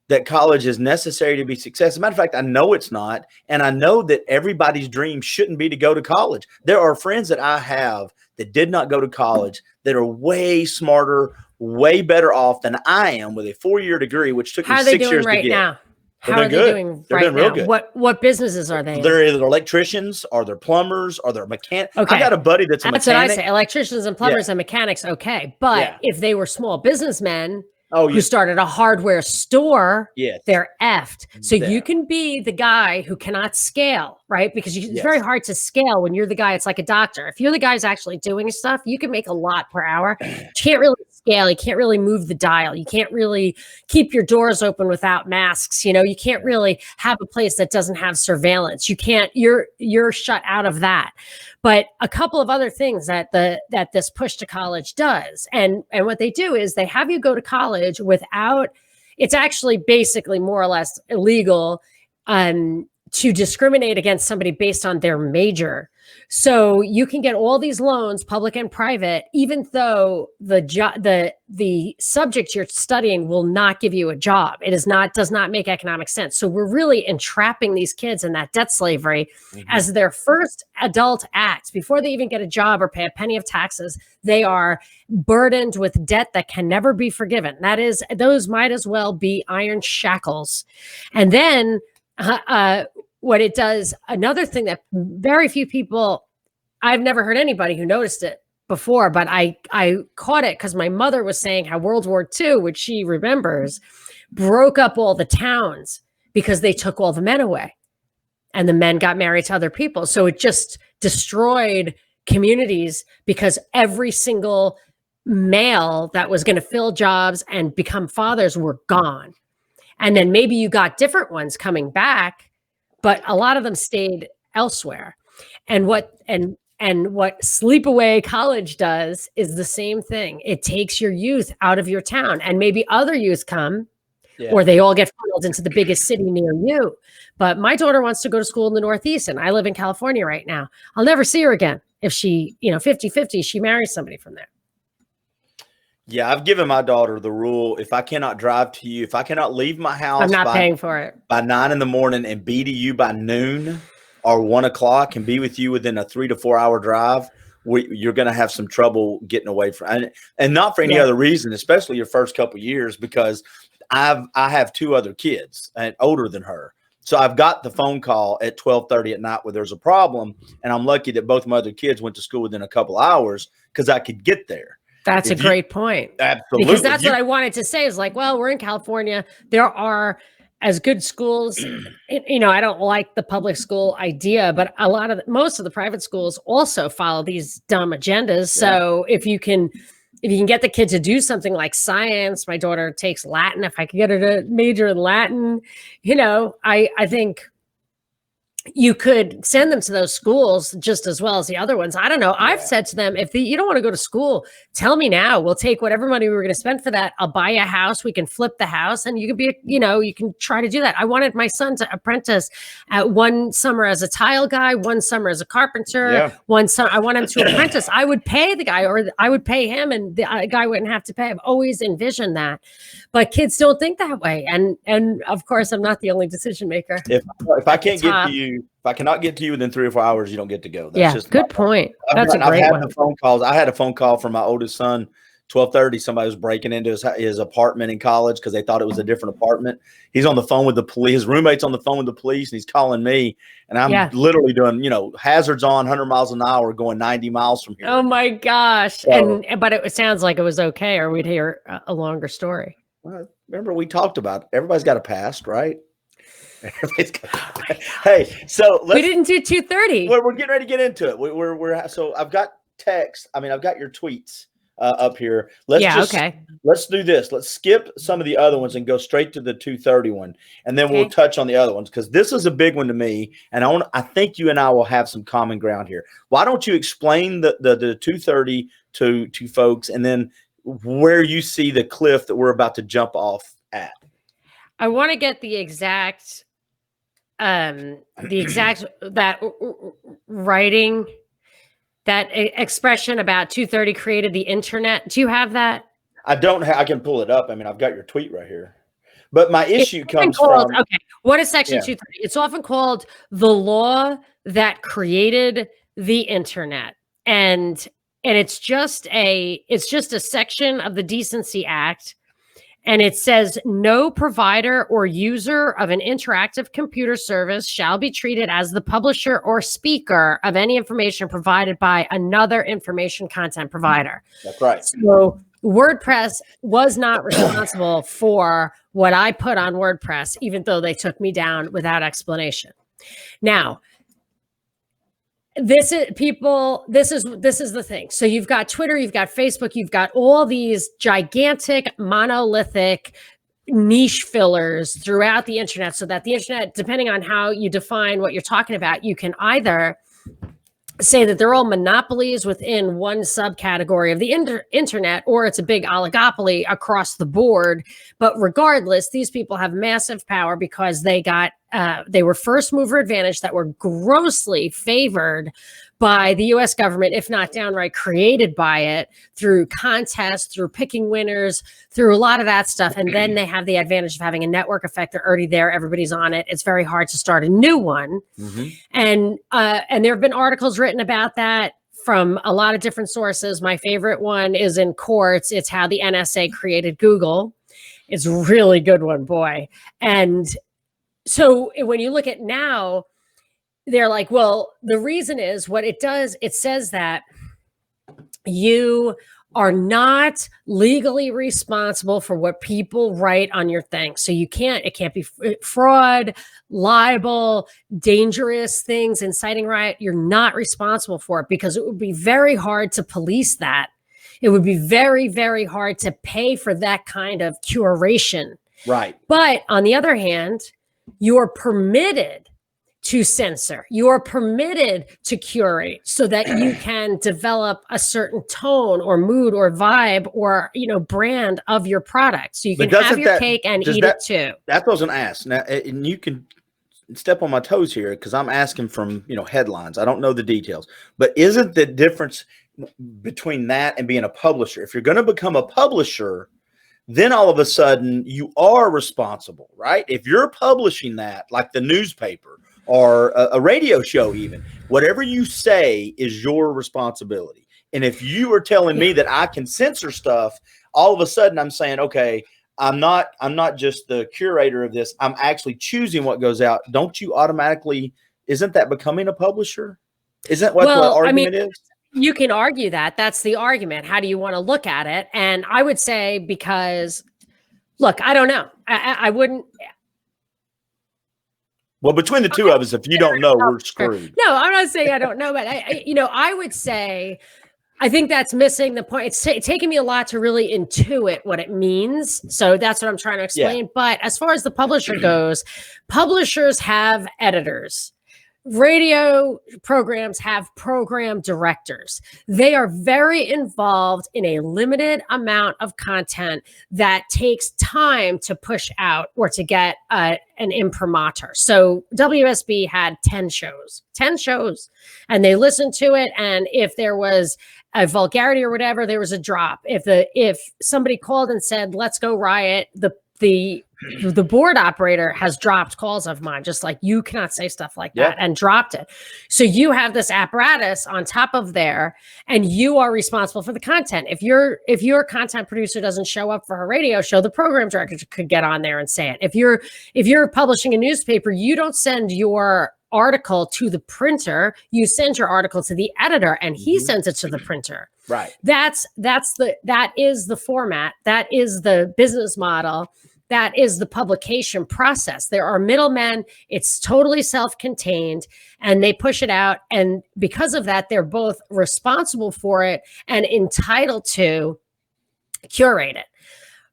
that college is necessary to be successful. As a matter of fact, I know it's not. And I know that everybody's dream shouldn't be to go to college. There are friends that I have that did not go to college that are way smarter, way better off than I am with a 4-year degree, which took me 6 years to get. Now? How are they doing right now? Good. What businesses are they in? They're either electricians or they're plumbers or they're mechanics. Okay. I got a buddy that's a mechanic. That's what I say. Electricians and plumbers and mechanics, okay. But if they were small businesmen who started a hardware store, they're effed. So you can be the guy who cannot scale, right? Because it's very hard to scale when you're the guy. It's like a doctor. If you're the guy who's actually doing stuff, you can make a lot per hour. You can't really scale. You can't really move the dial. You can't really keep your doors open without masks. You can't really have a place that doesn't have surveillance. You can't, you're shut out of that. But a couple of other things that this push to college does, and what they do is they have you go to college without, it's actually basically more or less illegal to discriminate against somebody based on their major. So you can get all these loans, public and private, even though the subject you're studying will not give you a job. It does not make economic sense. So we're really entrapping these kids in that debt slavery as their first adult act. Before they even get a job or pay a penny of taxes, they are burdened with debt that can never be forgiven. Those might as well be iron shackles. And then what it does, another thing that very few people, I've never heard anybody who noticed it before, but I caught it because my mother was saying how World War II, which she remembers, broke up all the towns because they took all the men away and the men got married to other people. So it just destroyed communities because every single male that was going to fill jobs and become fathers were gone. And then maybe you got different ones coming back, but a lot of them stayed elsewhere. And what sleepaway college does is the same thing. It takes your youth out of your town, and maybe other youth come, or they all get funneled into the biggest city near you. But my daughter wants to go to school in the Northeast, and I live in California right now. I'll never see her again if she, 50-50, she marries somebody from there. Yeah, I've given my daughter the rule: if I cannot drive to you, if I cannot leave my house, I'm not paying for it by 9 in the morning and be to you by noon or 1 o'clock and be with you within a 3 to 4 hour drive, you're going to have some trouble getting away from, and not for any other reason, especially your first couple of years, because I have 2 other kids and older than her. So I've got the phone call at 12:30 at night where there's a problem, and I'm lucky that both my other kids went to school within a couple hours because I could get there. That's a great point. Absolutely. Because that's what I wanted to say is like, well, we're in California. There are as good schools. You know, I don't like the public school idea, but most of the private schools also follow these dumb agendas. So if you can get the kid to do something like science, my daughter takes Latin. If I could get her to major in Latin, you know, I think you could send them to those schools just as well as the other ones. I don't know. Yeah. I've said to them, if you don't want to go to school, tell me now. We'll take whatever money we were going to spend for that. I'll buy a house. We can flip the house and you can be, you can try to do that. I wanted my son to apprentice at one summer as a tile guy, one summer as a carpenter, one summer. I want him to apprentice. I would pay the guy or I would pay him and the guy wouldn't have to pay. I've always envisioned that, but kids don't think that way. And of course I'm not the only decision maker. If I can't get to you, if I cannot get to you within 3 or 4 hours, you don't get to go. That's just good point. That's a great one. The phone calls. I had a phone call from my oldest son, 12:30. Somebody was breaking into his apartment in college because they thought it was a different apartment. He's on the phone with the police. His roommate's on the phone with the police, and he's calling me. And I'm literally doing, hazards on 100 miles an hour going 90 miles from here. Oh, my gosh. So, but it sounds like it was okay, or we'd hear a longer story. Well, remember, we talked about everybody's got a past, right? Hey, so we didn't do 2:30. We're getting ready to get into it. So I've got text. I mean, I've got your tweets up here. Let's do this. Let's skip some of the other ones and go straight to the 2:30 one, and then we'll touch on the other ones because this is a big one to me, and I think you and I will have some common ground here. Why don't you explain the 2:30 to folks, and then where you see the cliff that we're about to jump off at? I want to get the exact that writing, that expression about 2:30 created the internet. Do you have that? I don't have. I can pull it up. I mean, I've got your tweet right here. But my issue comes from. Okay, what is Section 230? It's often called the law that created the internet, and it's just a section of the Decency Act. And it says no provider or user of an interactive computer service shall be treated as the publisher or speaker of any information provided by another information content provider. That's right. So WordPress was not responsible for what I put on WordPress, even though they took me down without explanation. Now, this is the thing. So you've got Twitter, you've got Facebook, you've got all these gigantic monolithic niche fillers throughout the internet, so that the internet, depending on how you define what you're talking about, you can either say that they're all monopolies within one subcategory of the internet, or it's a big oligopoly across the board. But regardless, these people have massive power because they were first mover advantage that were grossly favored by the US government, if not downright created by it, through contests, through picking winners, through a lot of that stuff. And then they have the advantage of having a network effect. They're already there. Everybody's on it. It's very hard to start a new one. Mm-hmm. And there have been articles written about that from a lot of different sources. My favorite one is in Quartz. It's how the NSA created Google. It's a really good one, boy. And so when you look at now, they're like, well, the reason is what it does. It says that you are not legally responsible for what people write on your thing. So it can't be fraud, libel, dangerous things, inciting riot. You're not responsible for it because it would be very hard to police that. It would be very, very hard to pay for that kind of curation. Right. But on the other hand, you are permitted to censor. You are permitted to curate so that you can develop a certain tone or mood or vibe or, brand of your product. So you can have your cake and eat it too. That's what I was going to ask. Now, and you can step on my toes here because I'm asking from, headlines. I don't know the details. But isn't the difference between that and being a publisher. If you're going to become a publisher, then all of a sudden you are responsible, right? If you're publishing that, like the newspaper or a radio show, even whatever you say is your responsibility. And if you are telling me that I can censor stuff, all of a sudden I'm saying, okay, I'm not just the curator of this. I'm actually choosing what goes out. Don't you automatically, isn't that becoming a publisher? Isn't that what the argument is? You can argue that. That's the argument. How do you want to look at it? And I would say, because, look, I don't know. I wouldn't. Well, between the two of us, if you don't know, we're screwed. No, I'm not saying I don't know, but I would say, I think that's missing the point. It's taking me a lot to really intuit what it means. So that's what I'm trying to explain. Yeah. But as far as the publisher goes, publishers have editors. Radio programs have program directors. They are very involved in a limited amount of content that takes time to push out or to get an imprimatur. So WSB had 10 shows, and they listened to it. And if there was a vulgarity or whatever, there was a drop. If somebody called and said, let's go riot, the board operator has dropped calls of mine, just like, you cannot say stuff like that, and dropped it. So you have this apparatus on top of there, and you are responsible for the content. If your content producer doesn't show up for a radio show, the program director could get on there and say it. If you're publishing a newspaper, you don't send your article to the printer, you send your article to the editor, and he sends it to the printer. Right. That is the format. That is the business model. That is the publication process. There are middlemen. It's totally self-contained, and they push it out. And because of that, they're both responsible for it and entitled to curate it.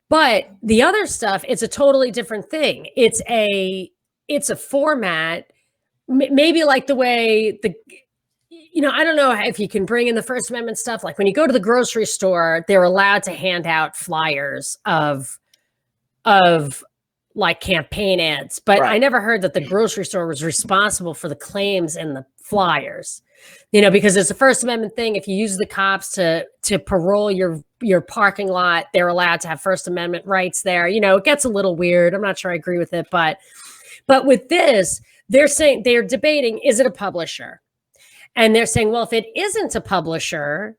But the other stuff, it's a totally different thing. It's a format, maybe like the way I don't know if you can bring in the First Amendment stuff. Like when you go to the grocery store, they're allowed to hand out flyers of like campaign ads, but right. I never heard that the grocery store was responsible for the claims in the flyers, because it's a First Amendment thing. If you use the cops to parole your parking lot, they're allowed to have First Amendment rights there. It gets a little weird. I'm not sure I agree with it, but with this, they're debating, is it a publisher? And they're saying, well, if it isn't a publisher,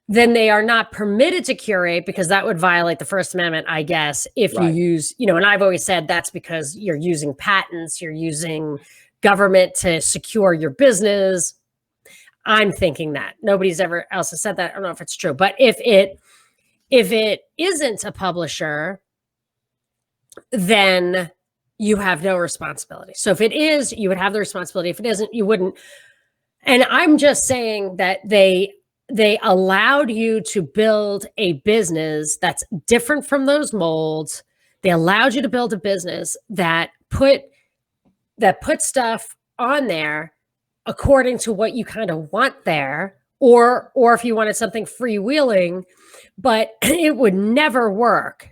then they are not permitted to curate, because that would violate the First Amendment, I guess, if you use, and I've always said that's because you're using patents, you're using government to secure your business. I'm thinking that. Nobody's ever else has said that. I don't know if it's true, but if it isn't a publisher, then you have no responsibility. So if it is, you would have the responsibility. If it isn't, you wouldn't. And I'm just saying that they allowed you to build a business that's different from those molds. They allowed you to build a business that put stuff on there according to what you kind of want there, or if you wanted something freewheeling, but it would never work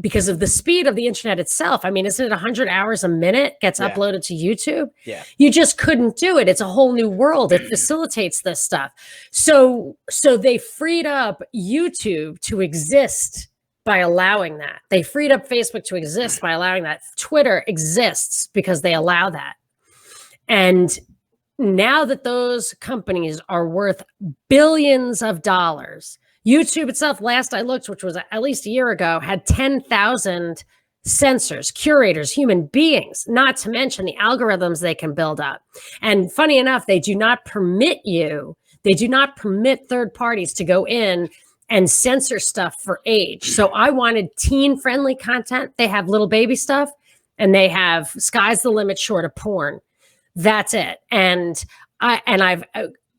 because of the speed of the internet itself. I mean, isn't it 100 hours a minute gets uploaded to YouTube? Yeah. You just couldn't do it. It's a whole new world. It facilitates this stuff. So they freed up YouTube to exist by allowing that. They freed up Facebook to exist by allowing that. Twitter exists because they allow that. And now that those companies are worth billions of dollars, YouTube itself, last I looked, which was at least a year ago, had 10,000 censors, curators, human beings, not to mention the algorithms they can build up. And funny enough, they do not permit third parties to go in and censor stuff for age. So I wanted teen-friendly content. They have little baby stuff, and they have sky's the limit short of porn. That's it. And I've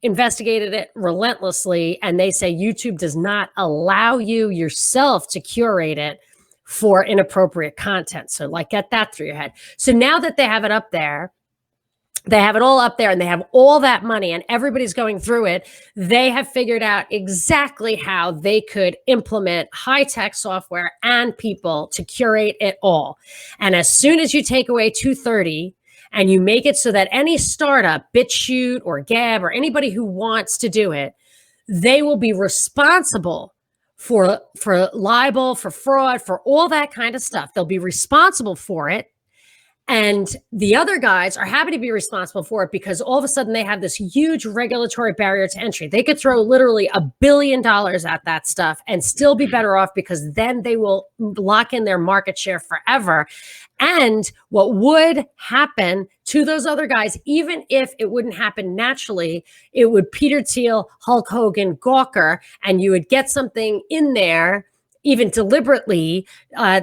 investigated it relentlessly, and they say YouTube does not allow you yourself to curate it for inappropriate content. So like, get that through your head. So now that they have it up there, they have it all up there, and they have all that money, and everybody's going through it. They have figured out exactly how they could implement high-tech software and people to curate it all. And as soon as you take away 230, and you make it so that any startup, BitChute or Gab or anybody who wants to do it, they will be responsible for libel, for fraud, for all that kind of stuff. They'll be responsible for it. And the other guys are happy to be responsible for it because all of a sudden they have this huge regulatory barrier to entry. They could throw literally $1 billion at that stuff and still be better off because then they will lock in their market share forever. And what would happen to those other guys, even if it wouldn't happen naturally, it would Peter Thiel, Hulk Hogan, Gawker, and you would get something in there even deliberately.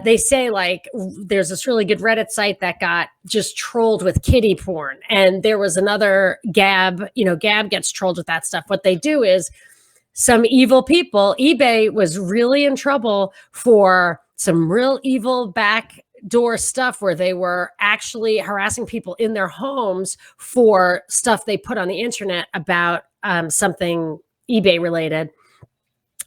They say like there's this really good Reddit site that got just trolled with kiddie porn. And there was another Gab, Gab gets trolled with that stuff. What they do is some evil people, eBay was really in trouble for some real evil backdoor stuff where they were actually harassing people in their homes for stuff they put on the internet about something eBay related.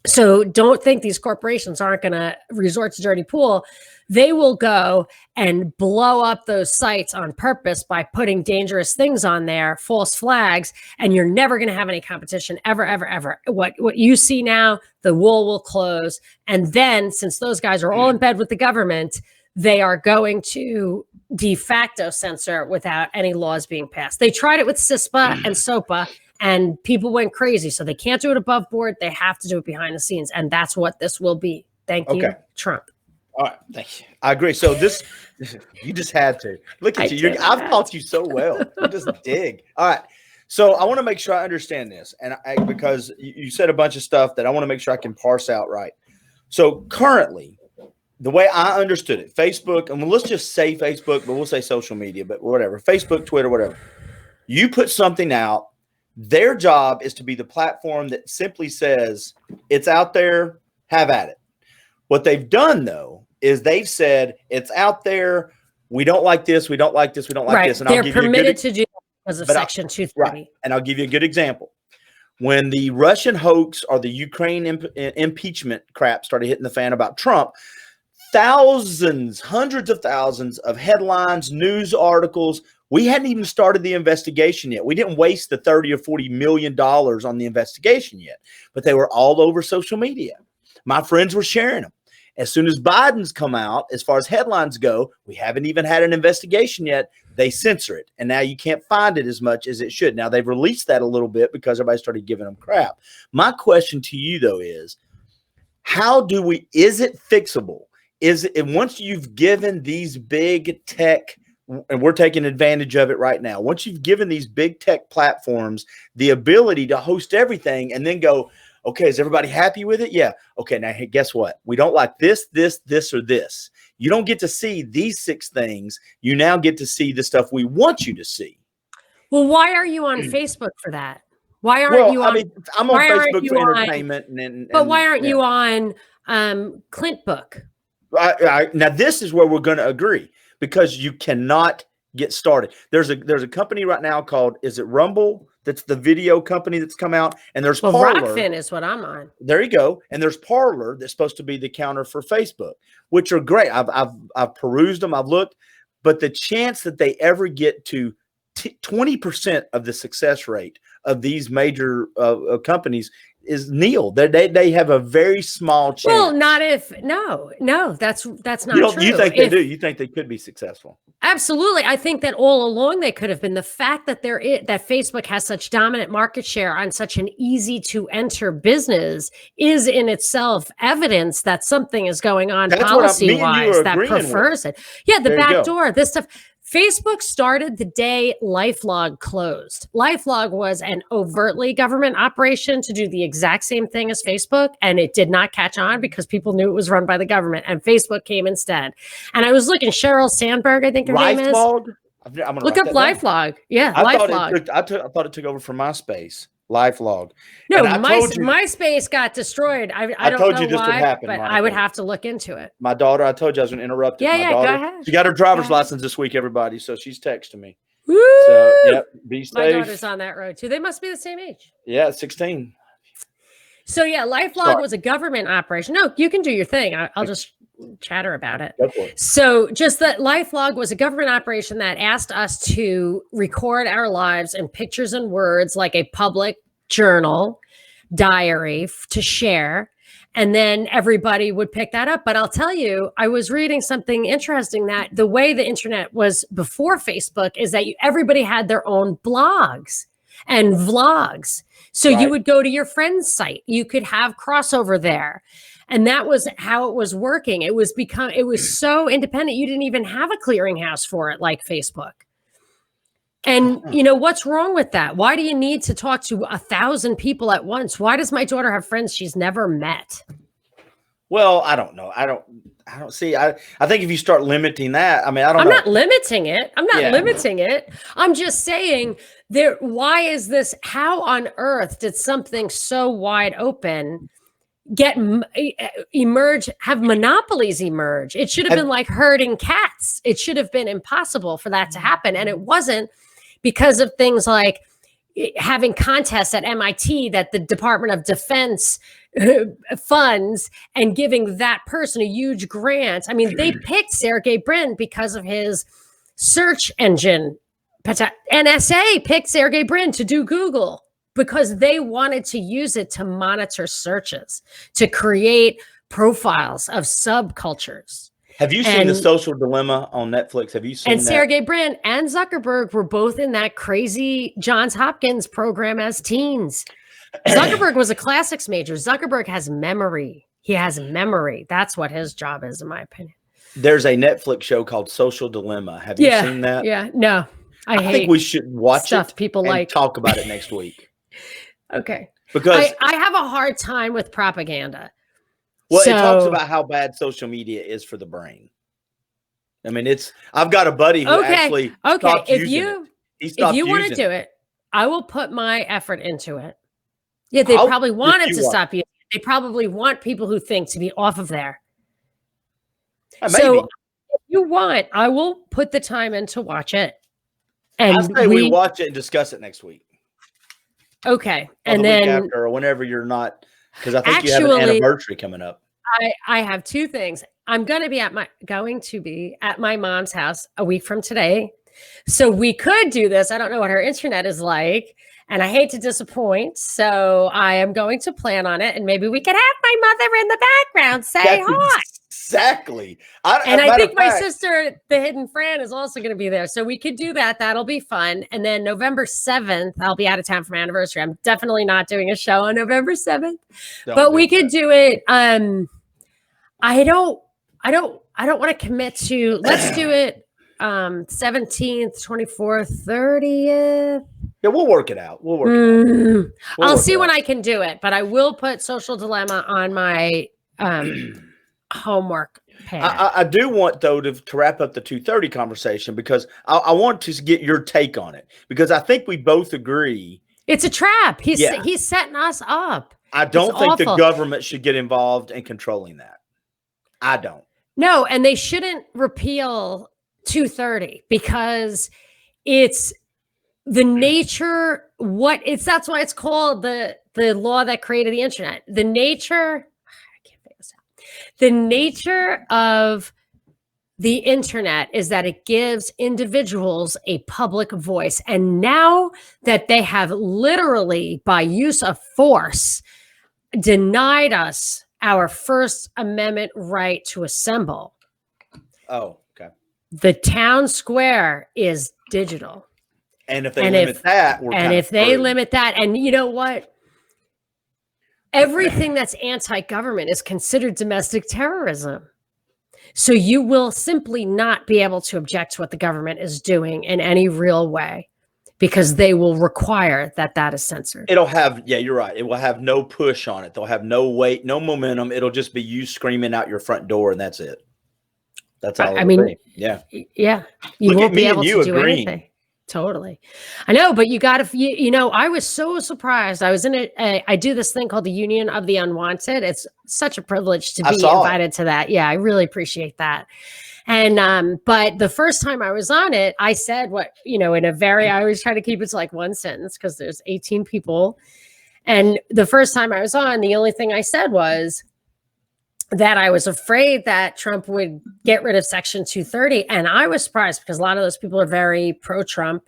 So don't think these corporations aren't going to resort to dirty pool. They will go and blow up those sites on purpose by putting dangerous things on there, false flags, and you're never going to have any competition ever, ever, ever. What you see now, the wool will close. And then since those guys are all in bed with the government, they are going to de facto censor without any laws being passed. They tried it with CISPA and SOPA. And people went crazy. So they can't do it above board. They have to do it behind the scenes. And that's what this will be. Thank you, Trump. All right. Thank you. I agree. So you just had to. Look at you. I've taught you so well. You just dig. All right. So I want to make sure I understand this. And because you said a bunch of stuff that I want to make sure I can parse out right. So currently, the way I understood it, Facebook, and let's just say Facebook, but we'll say social media, but whatever, Facebook, Twitter, whatever. You put something out. Their job is to be the platform that simply says it's out there, have at it. What they've done, though, is they've said it's out there. We don't like this. We don't like this. We don't like this. And they're permitted to do that because of Section 230. Right. And I'll give you a good example. When the Russian hoax or the Ukraine impeachment crap started hitting the fan about Trump, thousands, hundreds of thousands of headlines, news articles. We hadn't even started the investigation yet. We didn't waste the $30 or $40 million on the investigation yet, but they were all over social media. My friends were sharing them. As soon as Biden's come out, as far as headlines go, we haven't even had an investigation yet. They censor it. And now you can't find it as much as it should. Now they've released that a little bit because everybody started giving them crap. My question to you though is it fixable? Is it once you've given these big tech, and we're taking advantage of it right now. Once you've given these big tech platforms the ability to host everything and then go, okay, is everybody happy with it? Yeah. Okay. Now, hey, guess what? We don't like this, or this. You don't get to see these 6 things. You now get to see the stuff we want you to see. Well, why are you on Facebook for that? Why aren't you on? I mean, I'm on Facebook for entertainment. But why aren't you on Clint Book? Now, this is where we're going to agree. Because you cannot get started. There's a company right now called, is it Rumble? That's the video company that's come out. And there's Parler. Rockfin is what I'm on. There you go. And there's Parler that's supposed to be the counter for Facebook, which are great. I've perused them. I've looked. But the chance that they ever get to 20% of the success rate of these major companies is nil. They have a very small chance. Well, not if no, that's not true. You think they do? You think they could be successful? Absolutely. I think that all along they could have been. The fact that that Facebook has such dominant market share on such an easy to enter business is in itself evidence that something is going on policy wise that prefers it. Yeah, the back door, this stuff. Facebook started the day LifeLog closed. LifeLog was an overtly government operation to do the exact same thing as Facebook, and it did not catch on because people knew it was run by the government, and Facebook came instead. And I was looking, Sheryl Sandberg, I think her name is. I'm gonna look up LifeLog. Yeah, LifeLog. I thought it took over from MySpace. LifeLog. No, MySpace got destroyed. I don't know why, would happen, but I would have to look into it. My daughter, I told you I was going to interrupt. Yeah, go ahead. She got her driver's license this week, everybody. So she's texting me. Woo! So, yep, be safe. My daughter's on that road too. They must be the same age. Yeah, 16. So yeah, LifeLog was a government operation. No, you can do your thing. I'll just chatter about it. Go for it. So just that LifeLog was a government operation that asked us to record our lives in pictures and words like a public journal. diary to share. And then everybody would pick that up. But I'll tell you, I was reading something interesting that the way the internet was before Facebook is that everybody had their own blogs and vlogs. So you would go to your friend's site. You could have crossover there. And that was how it was working. It was so independent. You didn't even have a clearinghouse for it like Facebook. And what's wrong with that? Why do you need to talk to 1,000 people at once? Why does my daughter have friends she's never met? Well, I don't know. I don't see. I think if you start limiting that, I mean, I'm not limiting it. I'm not limiting it. I'm just saying why is this? How on earth did something so wide open have monopolies emerge? It should have been like herding cats. It should have been impossible for that to happen. And it wasn't, because of things like having contests at MIT that the Department of Defense funds and giving that person a huge grant. I mean, they picked Sergey Brin because of his search engine. NSA picked Sergey Brin to do Google because they wanted to use it to monitor searches, to create profiles of subcultures. Have you seen The Social Dilemma on Netflix? Have you seen that? And Sergey Brin and Zuckerberg were both in that crazy Johns Hopkins program as teens. Zuckerberg was a classics major. Zuckerberg has memory. He has memory. That's what his job is, in my opinion. There's a Netflix show called Social Dilemma. Have you seen that? Yeah. No. I think we should watch it people and talk about it next week. Okay. Because I have a hard time with propaganda. Well, it talks about how bad social media is for the brain. I mean, I've got a buddy who actually stopped using it. If you want to do it, I will put my effort into it. Yeah, they probably wanted to stop you. They probably want people who think to be off of there. So if you want, I will put the time in to watch it. And I say we watch it and discuss it next week. Okay. And then week after, or whenever you're not, because I think you have an anniversary coming up. I have two things. I'm going to be at my mom's house a week from today. So we could do this. I don't know what her internet is like, and I hate to disappoint. So I am going to plan on it, and maybe we could have my mother in the background say hi. Exactly. I think my sister, the Hidden Fran, is also going to be there. So we could do that. That'll be fun. And then November 7th, I'll be out of town for my anniversary. I'm definitely not doing a show on November 7th, but we could do it. I don't want to commit to, let's do it 17th, 24th, 30th. Yeah, we'll work it out. I'll see when I can do it, but I will put Social Dilemma on my homework pad. I do want, though, to wrap up the 2:30 conversation, because I want to get your take on it, because I think we both agree it's a trap. He's setting us up. I don't think the government should get involved in controlling that. I don't. No, and they shouldn't repeal 230 because it's the nature. That's why it's called the law that created the internet. The nature of the internet is that it gives individuals a public voice. And now that they have literally, by use of force, denied us our First Amendment right to assemble. Oh, okay. The town square is digital. And if they limit that, limit that, and you know what? Everything that's anti-government is considered domestic terrorism. So you will simply not be able to object to what the government is doing in any real way, because they will require that is censored. It'll have, you're right. It will have no push on it. They'll have no weight, no momentum. It'll just be you screaming out your front door, and that's it. That's all. Yeah. You won't be able to do anything. Totally. I know, but you got to, I was so surprised. I was in I do this thing called the Union of the Unwanted. It's such a privilege to be invited to that. Yeah, I really appreciate that. And, but the first time I was on it, I said I always try to keep it to like one sentence because there's 18 people. And the first time I was on, the only thing I said was that I was afraid that Trump would get rid of Section 230. And I was surprised because a lot of those people are very pro-Trump.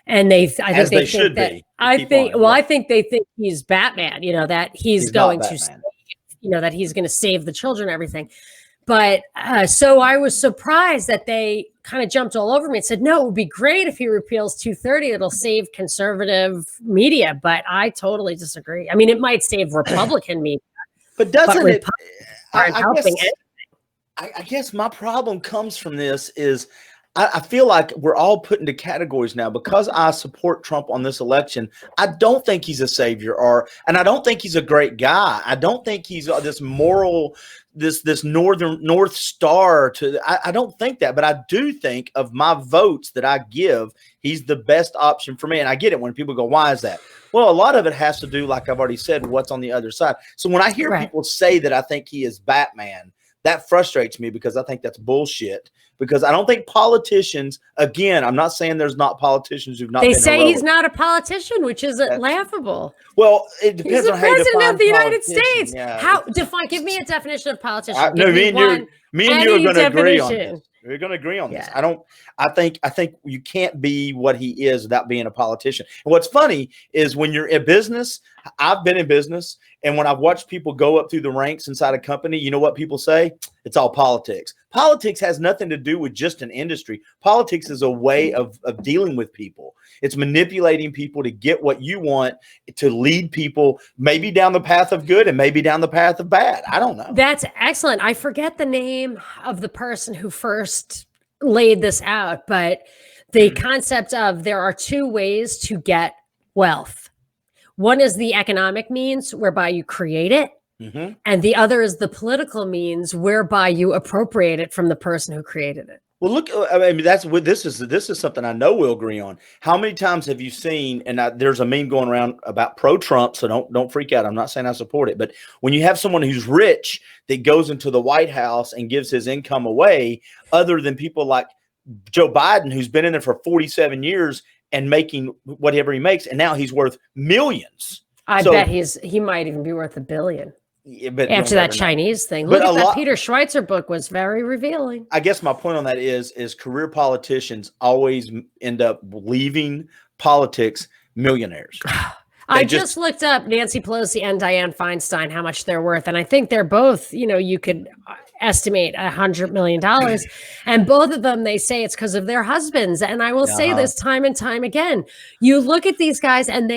And I think As they they think should that, be. I think they think he's Batman, that he's going to, that he's going to save the children and everything. But so I was surprised that they kind of jumped all over me and said, no, it would be great if he repeals 230. It'll save conservative media. But I totally disagree. I mean, it might save Republican media. But doesn't it? Aren't helping anything. I guess my problem comes from this is I feel like we're all put into categories now because I support Trump on this election. I don't think he's a savior, and I don't think he's a great guy. I don't think he's this moral, this North Star I don't think that, but I do think of my votes that I give, he's the best option for me. And I get it when people go, why is that? Well, a lot of it has to do, like I've already said, what's on the other side. So when I hear people say that I think he is Batman, that frustrates me because I think that's bullshit. Because I don't think politicians, again, I'm not saying there's not politicians who've not been say heroic. He's not a politician, which is laughable. Well, it depends on how you define president of the United States. Yeah. Give me a definition of politician. No, me and you are going to agree on this. We're going to agree on this. I think you can't be what he is without being a politician. And what's funny is when you're in business, I've been in business, and when I've watched people go up through the ranks inside a company, you know what people say? It's all politics. Politics has nothing to do with just an industry. Politics is a way of dealing with people. It's manipulating people to get what you want, to lead people maybe down the path of good and maybe down the path of bad. I don't know. That's excellent. I forget the name of the person who first laid this out, but the concept of there are two ways to get wealth. One is the economic means whereby you create it. Mm-hmm. And the other is the political means whereby you appropriate it from the person who created it. Well, look, I mean, that's what this is something I know we'll agree on. How many times have you seen, and there's a meme going around about pro-Trump, so don't freak out. I'm not saying I support it, but when you have someone who's rich that goes into the White House and gives his income away, other than people like Joe Biden, who's been in there for 47 years and making whatever he makes, and now he's worth millions. I bet he might even be worth $1 billion. Yeah, but after that Chinese thing. Look at that Peter Schweitzer book was very revealing. I guess my point on that is career politicians always end up leaving politics millionaires. I just looked up Nancy Pelosi and Dianne Feinstein, how much they're worth. And I think they're both, you could estimate $100 million. And both of them, they say it's because of their husbands. And I will say this time and time again. You look at these guys and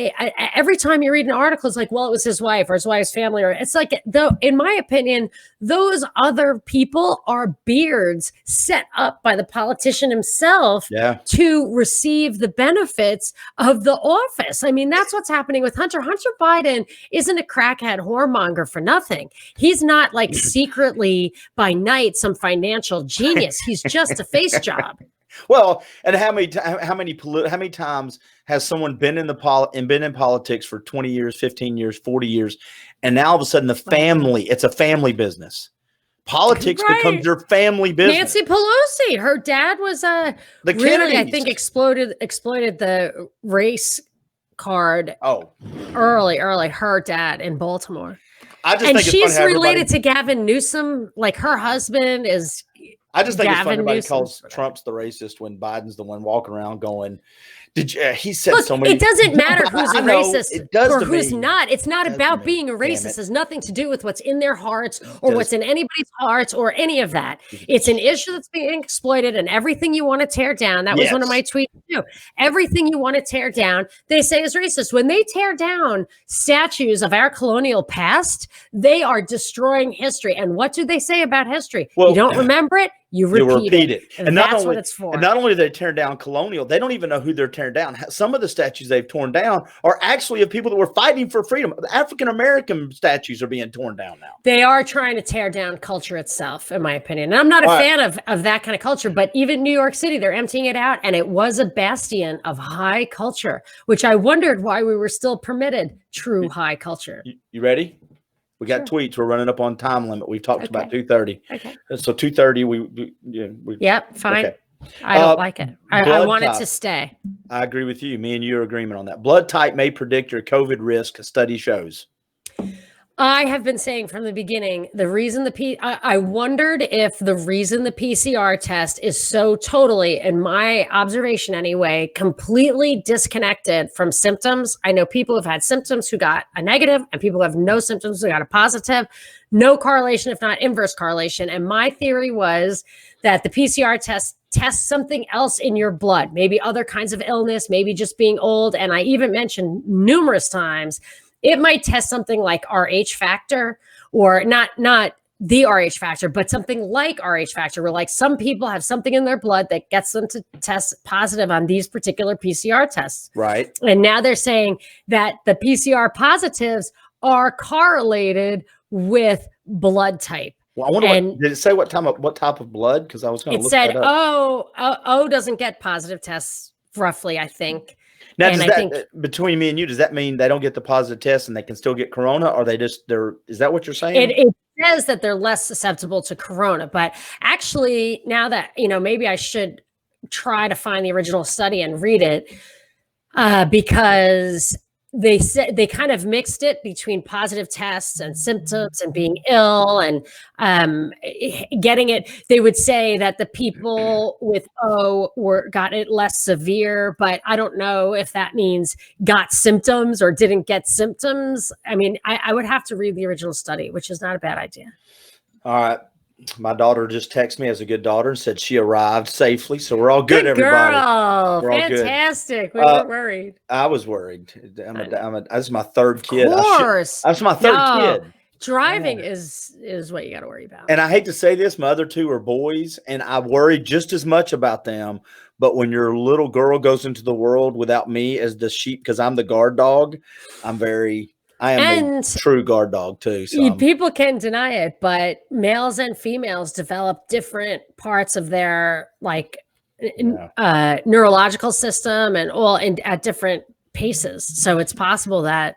every time you read an article, it's like, well, it was his wife or his wife's family. Or it's like, though, in my opinion, those other people are beards set up by the politician himself to receive the benefits of the office. I mean, that's what's happening with Hunter. Hunter Biden isn't a crackhead whoremonger for nothing. He's not like secretly by night some financial genius. He's just a face job. Well, and how many times has someone been in politics for 20 years, 15 years, 40 years, and now all of a sudden it's a family business. Politics becomes your family business. Nancy Pelosi, her dad was really, I think, exploited the race card. Early, her dad in Baltimore. And she's related to Gavin Newsom. Like her husband is. I just think it's funny everybody calls Trump's the racist when Biden's the one walking around going, he said so many. It doesn't matter who's a racist or who's not. It's not about being a racist. It has nothing to do with what's in their hearts or what's in anybody's hearts or any of that. It's an issue that's being exploited, and everything you want to tear down. That was one of my tweets too. Everything you want to tear down, they say is racist. When they tear down statues of our colonial past, they are destroying history. And what do they say about history? You don't remember it. You repeat it. And that's what it's for. And not only do they tear down colonial, they don't even know who they're tearing down. Some of the statues they've torn down are actually of people that were fighting for freedom. The African-American statues are being torn down now. They are trying to tear down culture itself, in my opinion. And I'm not a fan of that kind of culture, but even New York City, they're emptying it out. And it was a bastion of high culture, which I wondered why we were still permitted true high culture. You ready? We got tweets. We're running up on time limit. We've talked about 2:30. Okay. So 2:30. Yep. Fine. Okay. I don't like it. I want it to stay. I agree with you. Me and you are agreement on that. Blood type may predict your COVID risk, study shows. I have been saying from the beginning, the reason I wondered if the reason the PCR test is so totally, in my observation anyway, completely disconnected from symptoms. I know people who've had symptoms who got a negative and people who have no symptoms who got a positive. No correlation, if not inverse correlation. And my theory was that the PCR test tests something else in your blood, maybe other kinds of illness, maybe just being old. And I even mentioned numerous times it might test something like RH factor, or not the RH factor, but something like RH factor, where like some people have something in their blood that gets them to test positive on these particular PCR tests. Right. And now they're saying that the PCR positives are correlated with blood type. Well, I wonder did it say what type of blood? Because I was going to look that up. It said, O doesn't get positive tests, roughly, I think. Now, does that, between me and you, does that mean they don't get the positive test and they can still get corona, or is that what you're saying? It says that they're less susceptible to corona, but actually, now that, maybe I should try to find the original study and read it, because they said they kind of mixed it between positive tests and symptoms and being ill and getting it. They would say that the people with O got it less severe, but I don't know if that means got symptoms or didn't get symptoms. I mean, I would have to read the original study, which is not a bad idea. All right. My daughter just texted me as a good daughter and said she arrived safely. So we're all good, everybody. Girl. We're fantastic. We weren't worried. I was worried. This is my third kid. Of course. That's my third kid. Driving is what you got to worry about. And I hate to say this, my other two are boys, and I worry just as much about them. But when your little girl goes into the world without me as the sheep, because I'm the guard dog, I am a true guard dog too. So people can deny it, but males and females develop different parts of their neurological system and at different paces. So it's possible that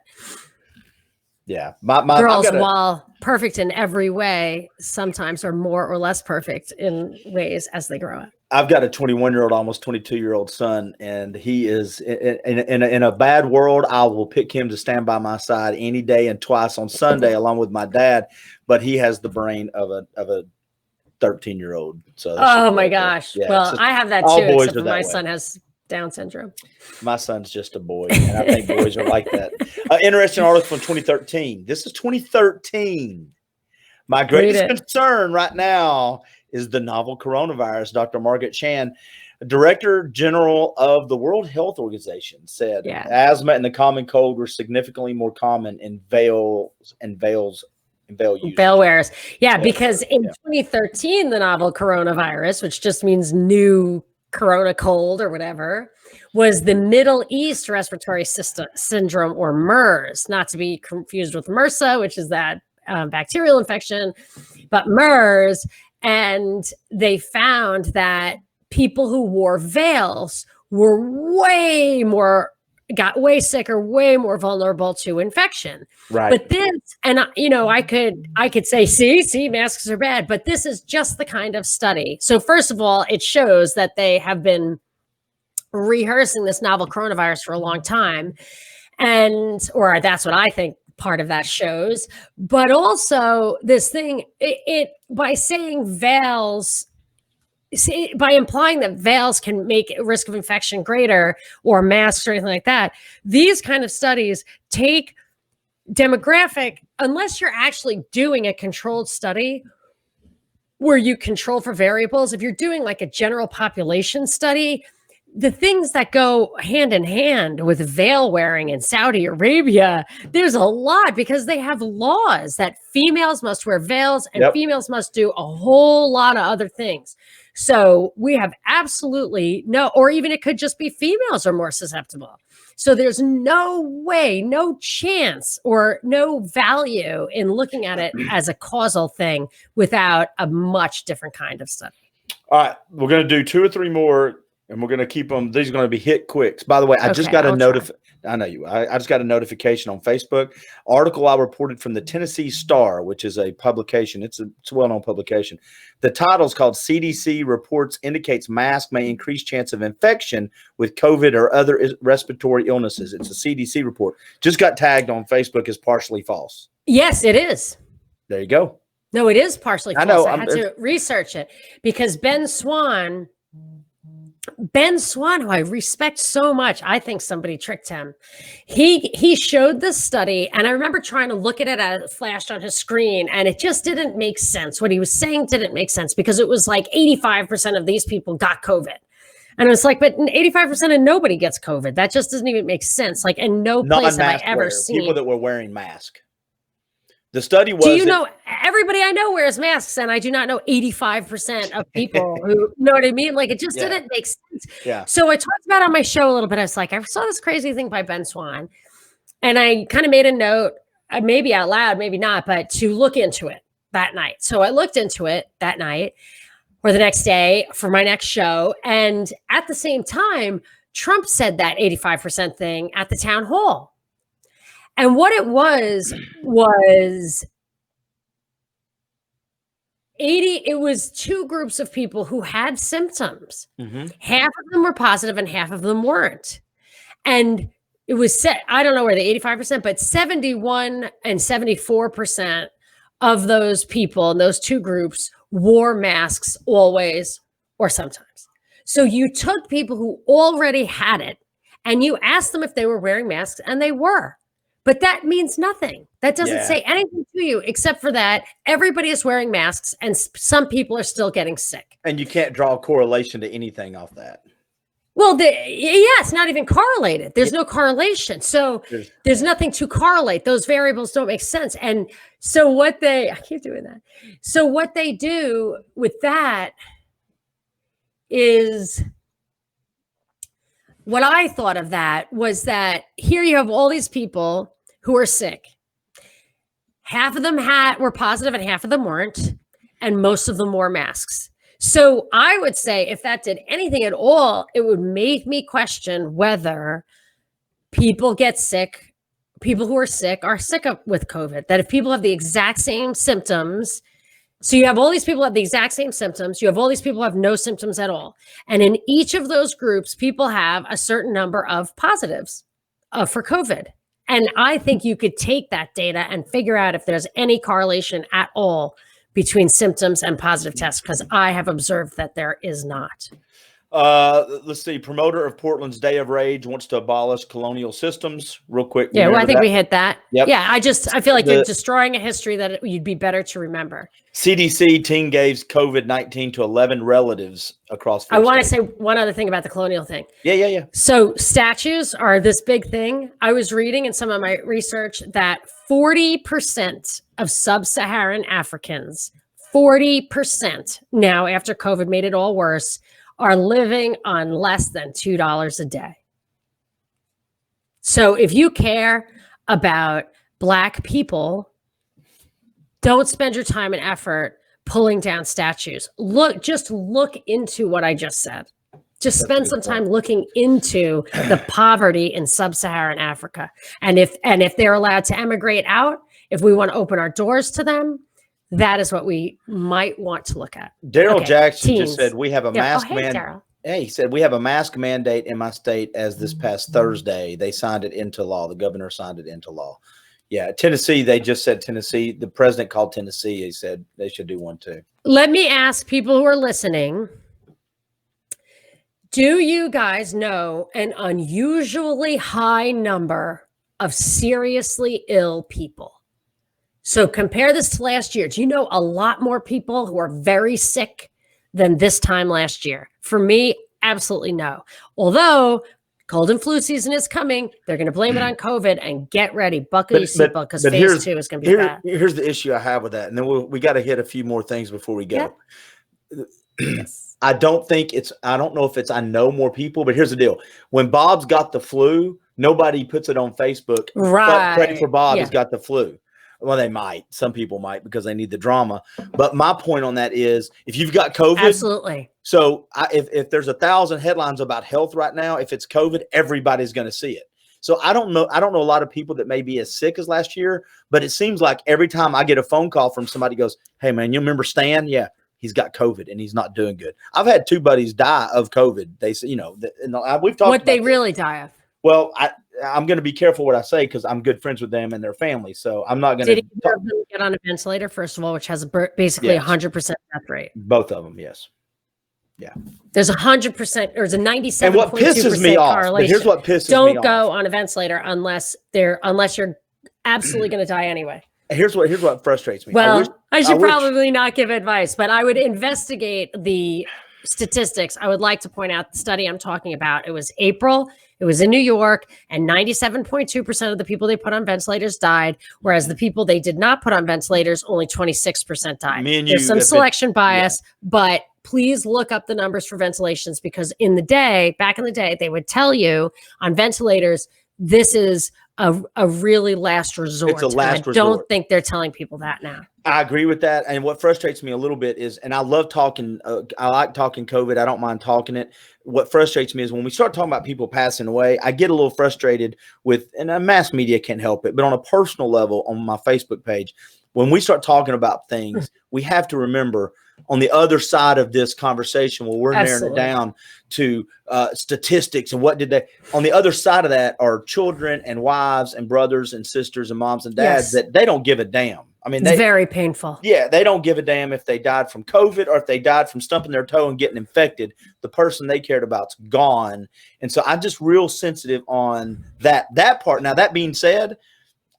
my girls, while perfect in every way, sometimes are more or less perfect in ways as they grow up. I've got a 21-year-old, almost 22-year-old son, and he is in a bad world. I will pick him to stand by my side any day and twice on Sunday, along with my dad. But he has the brain of a 13-year-old. So, oh my gosh! Yeah, well, I have that too. Except for my son has Down syndrome. My son's just a boy, and I think boys are like that. Interesting article from 2013. This is 2013. My greatest concern right now is the novel coronavirus. Dr. Margaret Chan, Director General of the World Health Organization, said asthma and the common cold were significantly more common in veil users. Veil wearers. Yeah, because in 2013, the novel coronavirus, which just means new corona cold or whatever, was the Middle East Respiratory Syndrome, or MERS, not to be confused with MRSA, which is that bacterial infection, but MERS. And they found that people who wore veils were got way sicker, way more vulnerable to infection. Right. But this, and I could say, see, masks are bad, but this is just the kind of study. So first of all, it shows that they have been rehearsing this novel coronavirus for a long time. Or that's what I think part of that shows. But also this thing, it by saying veils, by implying that veils can make risk of infection greater, or masks or anything like that, these kind of studies take demographic, unless you're actually doing a controlled study where you control for variables. If you're doing like a general population study, the things that go hand in hand with veil wearing in Saudi Arabia, there's a lot, because they have laws that females must wear veils and females must do a whole lot of other things. So we have absolutely or even it could just be females are more susceptible. So there's no way, no chance, or no value in looking at it as a causal thing without a much different kind of study. All right, we're going to do 2 or 3 more. And we're going to keep them. These are going to be hit quicks. By the way, I just got a I know you. I just got a notification on Facebook. Article I reported from the Tennessee Star, which is a publication. It's a well-known publication. The title is called CDC Reports Indicates Mask May Increase Chance of Infection with COVID or Other Respiratory Illnesses. It's a CDC report. Just got tagged on Facebook as partially false. Yes, it is. There you go. No, it is partially false. I know. I had to research it because Ben Swan, who I respect so much, I think somebody tricked him. He showed this study, and I remember trying to look at it as it flashed on his screen, and it just didn't make sense. What he was saying didn't make sense because it was like 85% of these people got COVID. And it was like, but 85% of nobody gets COVID. That just doesn't even make sense. Like, in no place have I ever seen people that were wearing masks. The study was. Do you know everybody I know wears masks, and I do not know 85% of people who you know what I mean? Like, it just didn't make sense. Yeah. So I talked about it on my show a little bit. I was like, I saw this crazy thing by Ben Swan, and I kind of made a note, maybe out loud, maybe not, but to look into it that night. So I looked into it that night or the next day for my next show, and at the same time, Trump said that 85% thing at the town hall. And what it was it was two groups of people who had symptoms. Mm-hmm. Half of them were positive and half of them weren't. And it was set, I don't know where the 85%, but 71 and 74% of those people in those two groups wore masks always or sometimes. So you took people who already had it and you asked them if they were wearing masks, and they were. But that means nothing. That doesn't say anything to you, except for that everybody is wearing masks and some people are still getting sick. And you can't draw a correlation to anything off that. Well, it's not even correlated. There's no correlation. So there's nothing to correlate. Those variables don't make sense. And so I keep doing that. So what they do with that is, what I thought of that was that here you have all these people who are sick. Half of them were positive and half of them weren't, and most of them wore masks. So I would say if that did anything at all, it would make me question whether people get sick, people who are sick with COVID, that if people have the exact same symptoms. So you have all these people have the exact same symptoms. You have all these people who have no symptoms at all. And in each of those groups, people have a certain number of positives for COVID. And I think you could take that data and figure out if there's any correlation at all between symptoms and positive tests, because I have observed that there is not. Let's see. Promoter of Portland's Day of Rage wants to abolish colonial systems. Real quick. Yeah, well, I think we hit that. Yep. Yeah, I feel like you're destroying a history that you'd be better to remember. CDC team gave COVID-19 to 11 relatives across. I want to say one other thing about the colonial thing. Yeah. So statues are this big thing. I was reading in some of my research that 40% of sub-Saharan Africans, 40% now after COVID made it all worse, are living on less than $2 a day. So if you care about Black people, don't spend your time and effort pulling down statues. Just look into what I just said. Just spend some time looking into the poverty in sub-Saharan Africa. And if they're allowed to emigrate out, if we want to open our doors to them, that is what we might want to look at. Daryl Jackson just said we have a mask mandate. Hey, he said we have a mask mandate in my state as this past Thursday. They signed it into law. The governor signed it into law. Yeah, Tennessee, they just said Tennessee. The president called Tennessee. He said they should do one too. Let me ask people who are listening, do you guys know an unusually high number of seriously ill people? So compare this to last year. Do you know a lot more people who are very sick than this time last year? For me, absolutely no. Although cold and flu season is coming, they're going to blame it on COVID, and get ready. Buckle your seatbelt, because phase 2 is going to be bad. Here's the issue I have with that. And then we got to hit a few more things before we go. Yes. I don't know if it's I know more people, but here's the deal. When Bob's got the flu, nobody puts it on Facebook. Right. Pray for Bob, he's got the flu. Well, they might. Some people might because they need the drama. But my point on that is, if you've got COVID, absolutely. So if there's 1,000 headlines about health right now, if it's COVID, everybody's going to see it. So I don't know a lot of people that may be as sick as last year, but it seems like every time I get a phone call from somebody goes, "Hey man, you remember Stan? Yeah, he's got COVID and he's not doing good." I've had 2 buddies die of COVID. They say, we've talked what about they really die of. Well, I'm going to be careful what I say because I'm good friends with them and their family. So I'm not going Did to either of them get on a ventilator, first of all, which has basically 100% death rate? Both of them, yes. Yeah. There's 100%, or there's a 97.2% and what pisses me off, but here's what pisses me off. Don't go on a ventilator unless you're absolutely going to die anyway. Here's what frustrates me. Well, I should probably not give advice, but I would investigate the statistics. I would like to point out the study I'm talking about. It was April. It was in New York, and 97.2% of the people they put on ventilators died, whereas the people they did not put on ventilators, only 26% died. There's some selection bias, but please look up the numbers for ventilations, because back in the day, they would tell you on ventilators, this is a really last resort. It's a last resort. I don't think they're telling people that now. I agree with that. And what frustrates me a little bit is, and I love talking, I like talking COVID. I don't mind talking it. What frustrates me is when we start talking about people passing away, I get a little frustrated with, and mass media can't help it, but on a personal level on my Facebook page, when we start talking about things, we have to remember on the other side of this conversation, where we're narrowing it down to statistics and what did they, on the other side of that are children and wives and brothers and sisters and moms and dads that they don't give a damn. I mean, it's very painful. Yeah, they don't give a damn if they died from COVID or if they died from stumping their toe and getting infected. The person they cared about's gone. And so I'm just real sensitive on that part. Now, that being said,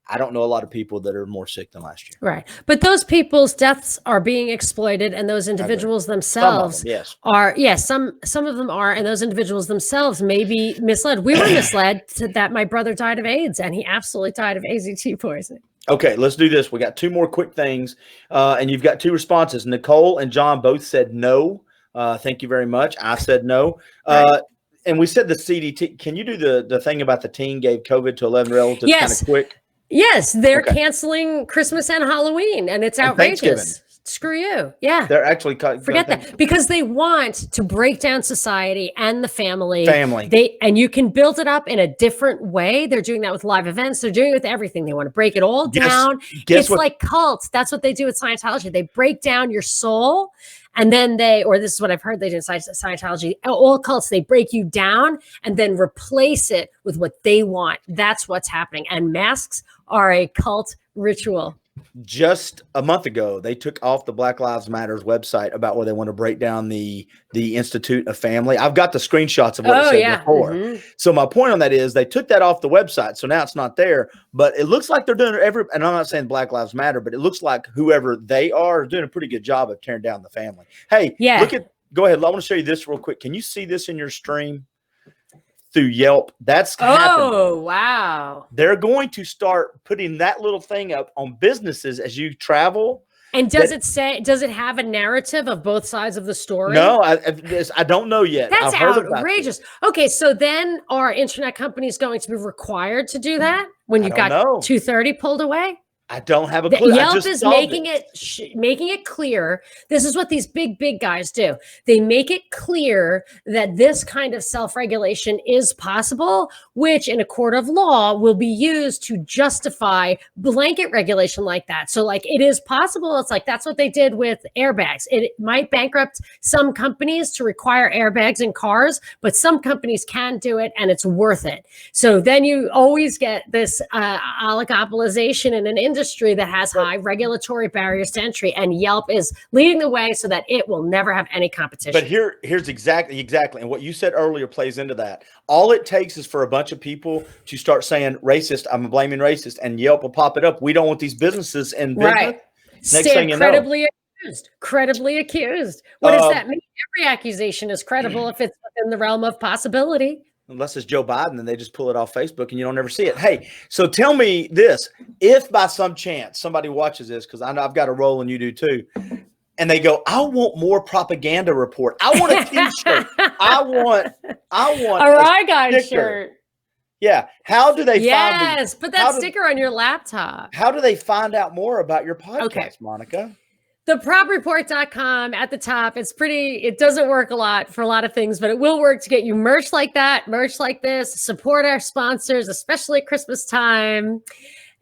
I don't know a lot of people that are more sick than last year. Right. But those people's deaths are being exploited, and those individuals themselves are, some of them are, and those individuals themselves may be misled. We were misled that my brother died of AIDS, and he absolutely died of AZT poisoning. Okay, let's do this. We got 2 more quick things, and you've got 2 responses. Nicole and John both said no. Thank you very much. I said no. Right. And we said the CDT. Can you do the thing about the teen gave COVID to 11 relatives kind of quick? Yes, they're canceling Christmas and Halloween, and it's outrageous. Screw you. Yeah. They're actually forget that, because they want to break down society and the family. And you can build it up in a different way. They're doing that with live events. They're doing it with everything. They want to break it all down. It's like cults. That's what they do with Scientology. They break down your soul. And then or this is what I've heard they do in Scientology, all cults, they break you down and then replace it with what they want. That's what's happening. And masks are a cult ritual. Just a month ago, they took off the Black Lives Matter's website about where they want to break down the Institute of Family. I've got the screenshots of what it said before. So my point on that is they took that off the website. So now it's not there, but it looks like they're doing and I'm not saying Black Lives Matter, but it looks like whoever they are doing a pretty good job of tearing down the family. Hey, go ahead. I want to show you this real quick. Can you see this in your stream? Through Yelp. That's happening. Oh, wow. They're going to start putting that little thing up on businesses as you travel. And does it have a narrative of both sides of the story? No, I don't know yet. That's outrageous. Okay, so then are internet companies going to be required to do that when you've got 230 pulled away? I don't have a clue. Yelp is making it clear. This is what these big guys do. They make it clear that this kind of self-regulation is possible, which in a court of law will be used to justify blanket regulation like that. So like it is possible. It's like that's what they did with airbags. It might bankrupt some companies to require airbags in cars, but some companies can do it and it's worth it. So then you always get this oligopolization in an industry that has high regulatory barriers to entry, and Yelp is leading the way so that it will never have any competition. But here's exactly, and what you said earlier plays into that. All it takes is for a bunch of people to start saying racist, I'm blaming racist, and Yelp will pop it up. We don't want these businesses in business. Right. Next thing you know. Credibly accused. What does that mean? Every accusation is credible if it's within the realm of possibility. Unless it's Joe Biden and they just pull it off Facebook and you don't ever see it. Hey, so tell me this. If by some chance somebody watches this, because I know I've got a role and you do too, and they go, I want more propaganda report. I want a t-shirt. I want a Rye Guy shirt. Yeah. How do they put that sticker on your laptop. How do they find out more about your podcast, Monica? thepropreport.com at the top. It doesn't work a lot for a lot of things, but it will work to get you merch like that, merch like this, support our sponsors, especially at Christmas time.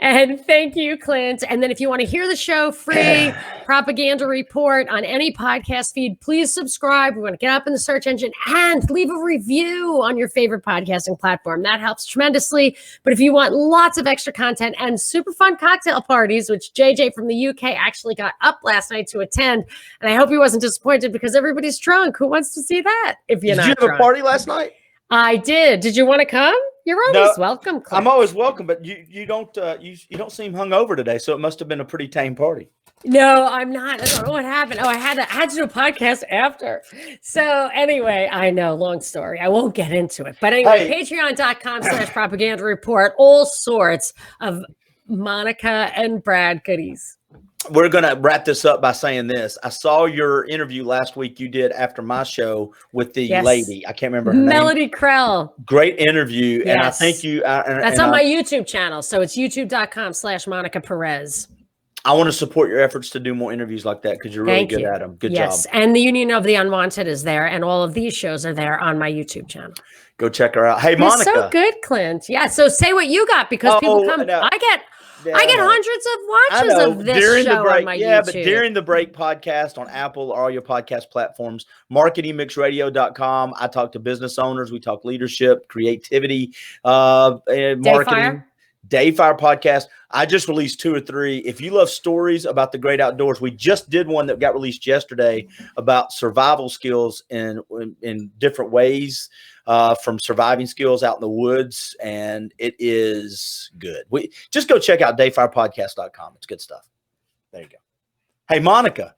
And thank you, Clint. And then if you want to hear the show free, Propaganda Report on any podcast feed, please subscribe. We want to get up in the search engine and leave a review on your favorite podcasting platform. That helps tremendously. But if you want lots of extra content and super fun cocktail parties, which JJ from the UK actually got up last night to attend, and I hope he wasn't disappointed because everybody's drunk. Who wants to see that if you're not drunk? Did you have a party last night? I did. Did you want to come? You're always welcome, Clint. I'm always welcome, but you don't seem hungover today, so it must have been a pretty tame party. No, I'm not. I don't know what happened. Oh, I had to do a podcast after. So anyway, I know, long story. I won't get into it. But anyway, patreon.com/propaganda report, all sorts of Monica and Brad goodies. We're going to wrap this up by saying this. I saw your interview last week you did after my show with the lady. I can't remember her Melody name. Krell. Great interview. Yes. And I think you... That's on my YouTube channel. So it's youtube.com/Monica Perez. I want to support your efforts to do more interviews like that because you're really good at them. Good job. And the Union of the Unwanted is there. And all of these shows are there on my YouTube channel. Go check her out. Hey, Monica. You're so good, Clint. Yeah. So say what you got because people come... No. I get hundreds of watches of this during show the break, on my yeah, YouTube. But during the break podcast on Apple or all your podcast platforms, marketingmixradio.com. I talk to business owners. We talk leadership, creativity, and marketing. Dayfire podcast. I just released 2 or 3. If you love stories about the great outdoors, we just did one that got released yesterday about survival skills in different ways. From surviving skills out in the woods, and it is good. We just go check out dayfirepodcast.com. It's good stuff. There you go. Hey, Monica.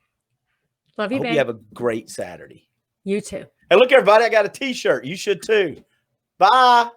Love you, hope babe. You have a great Saturday. You too. Hey, look, everybody, I got a t-shirt. You should too. Bye.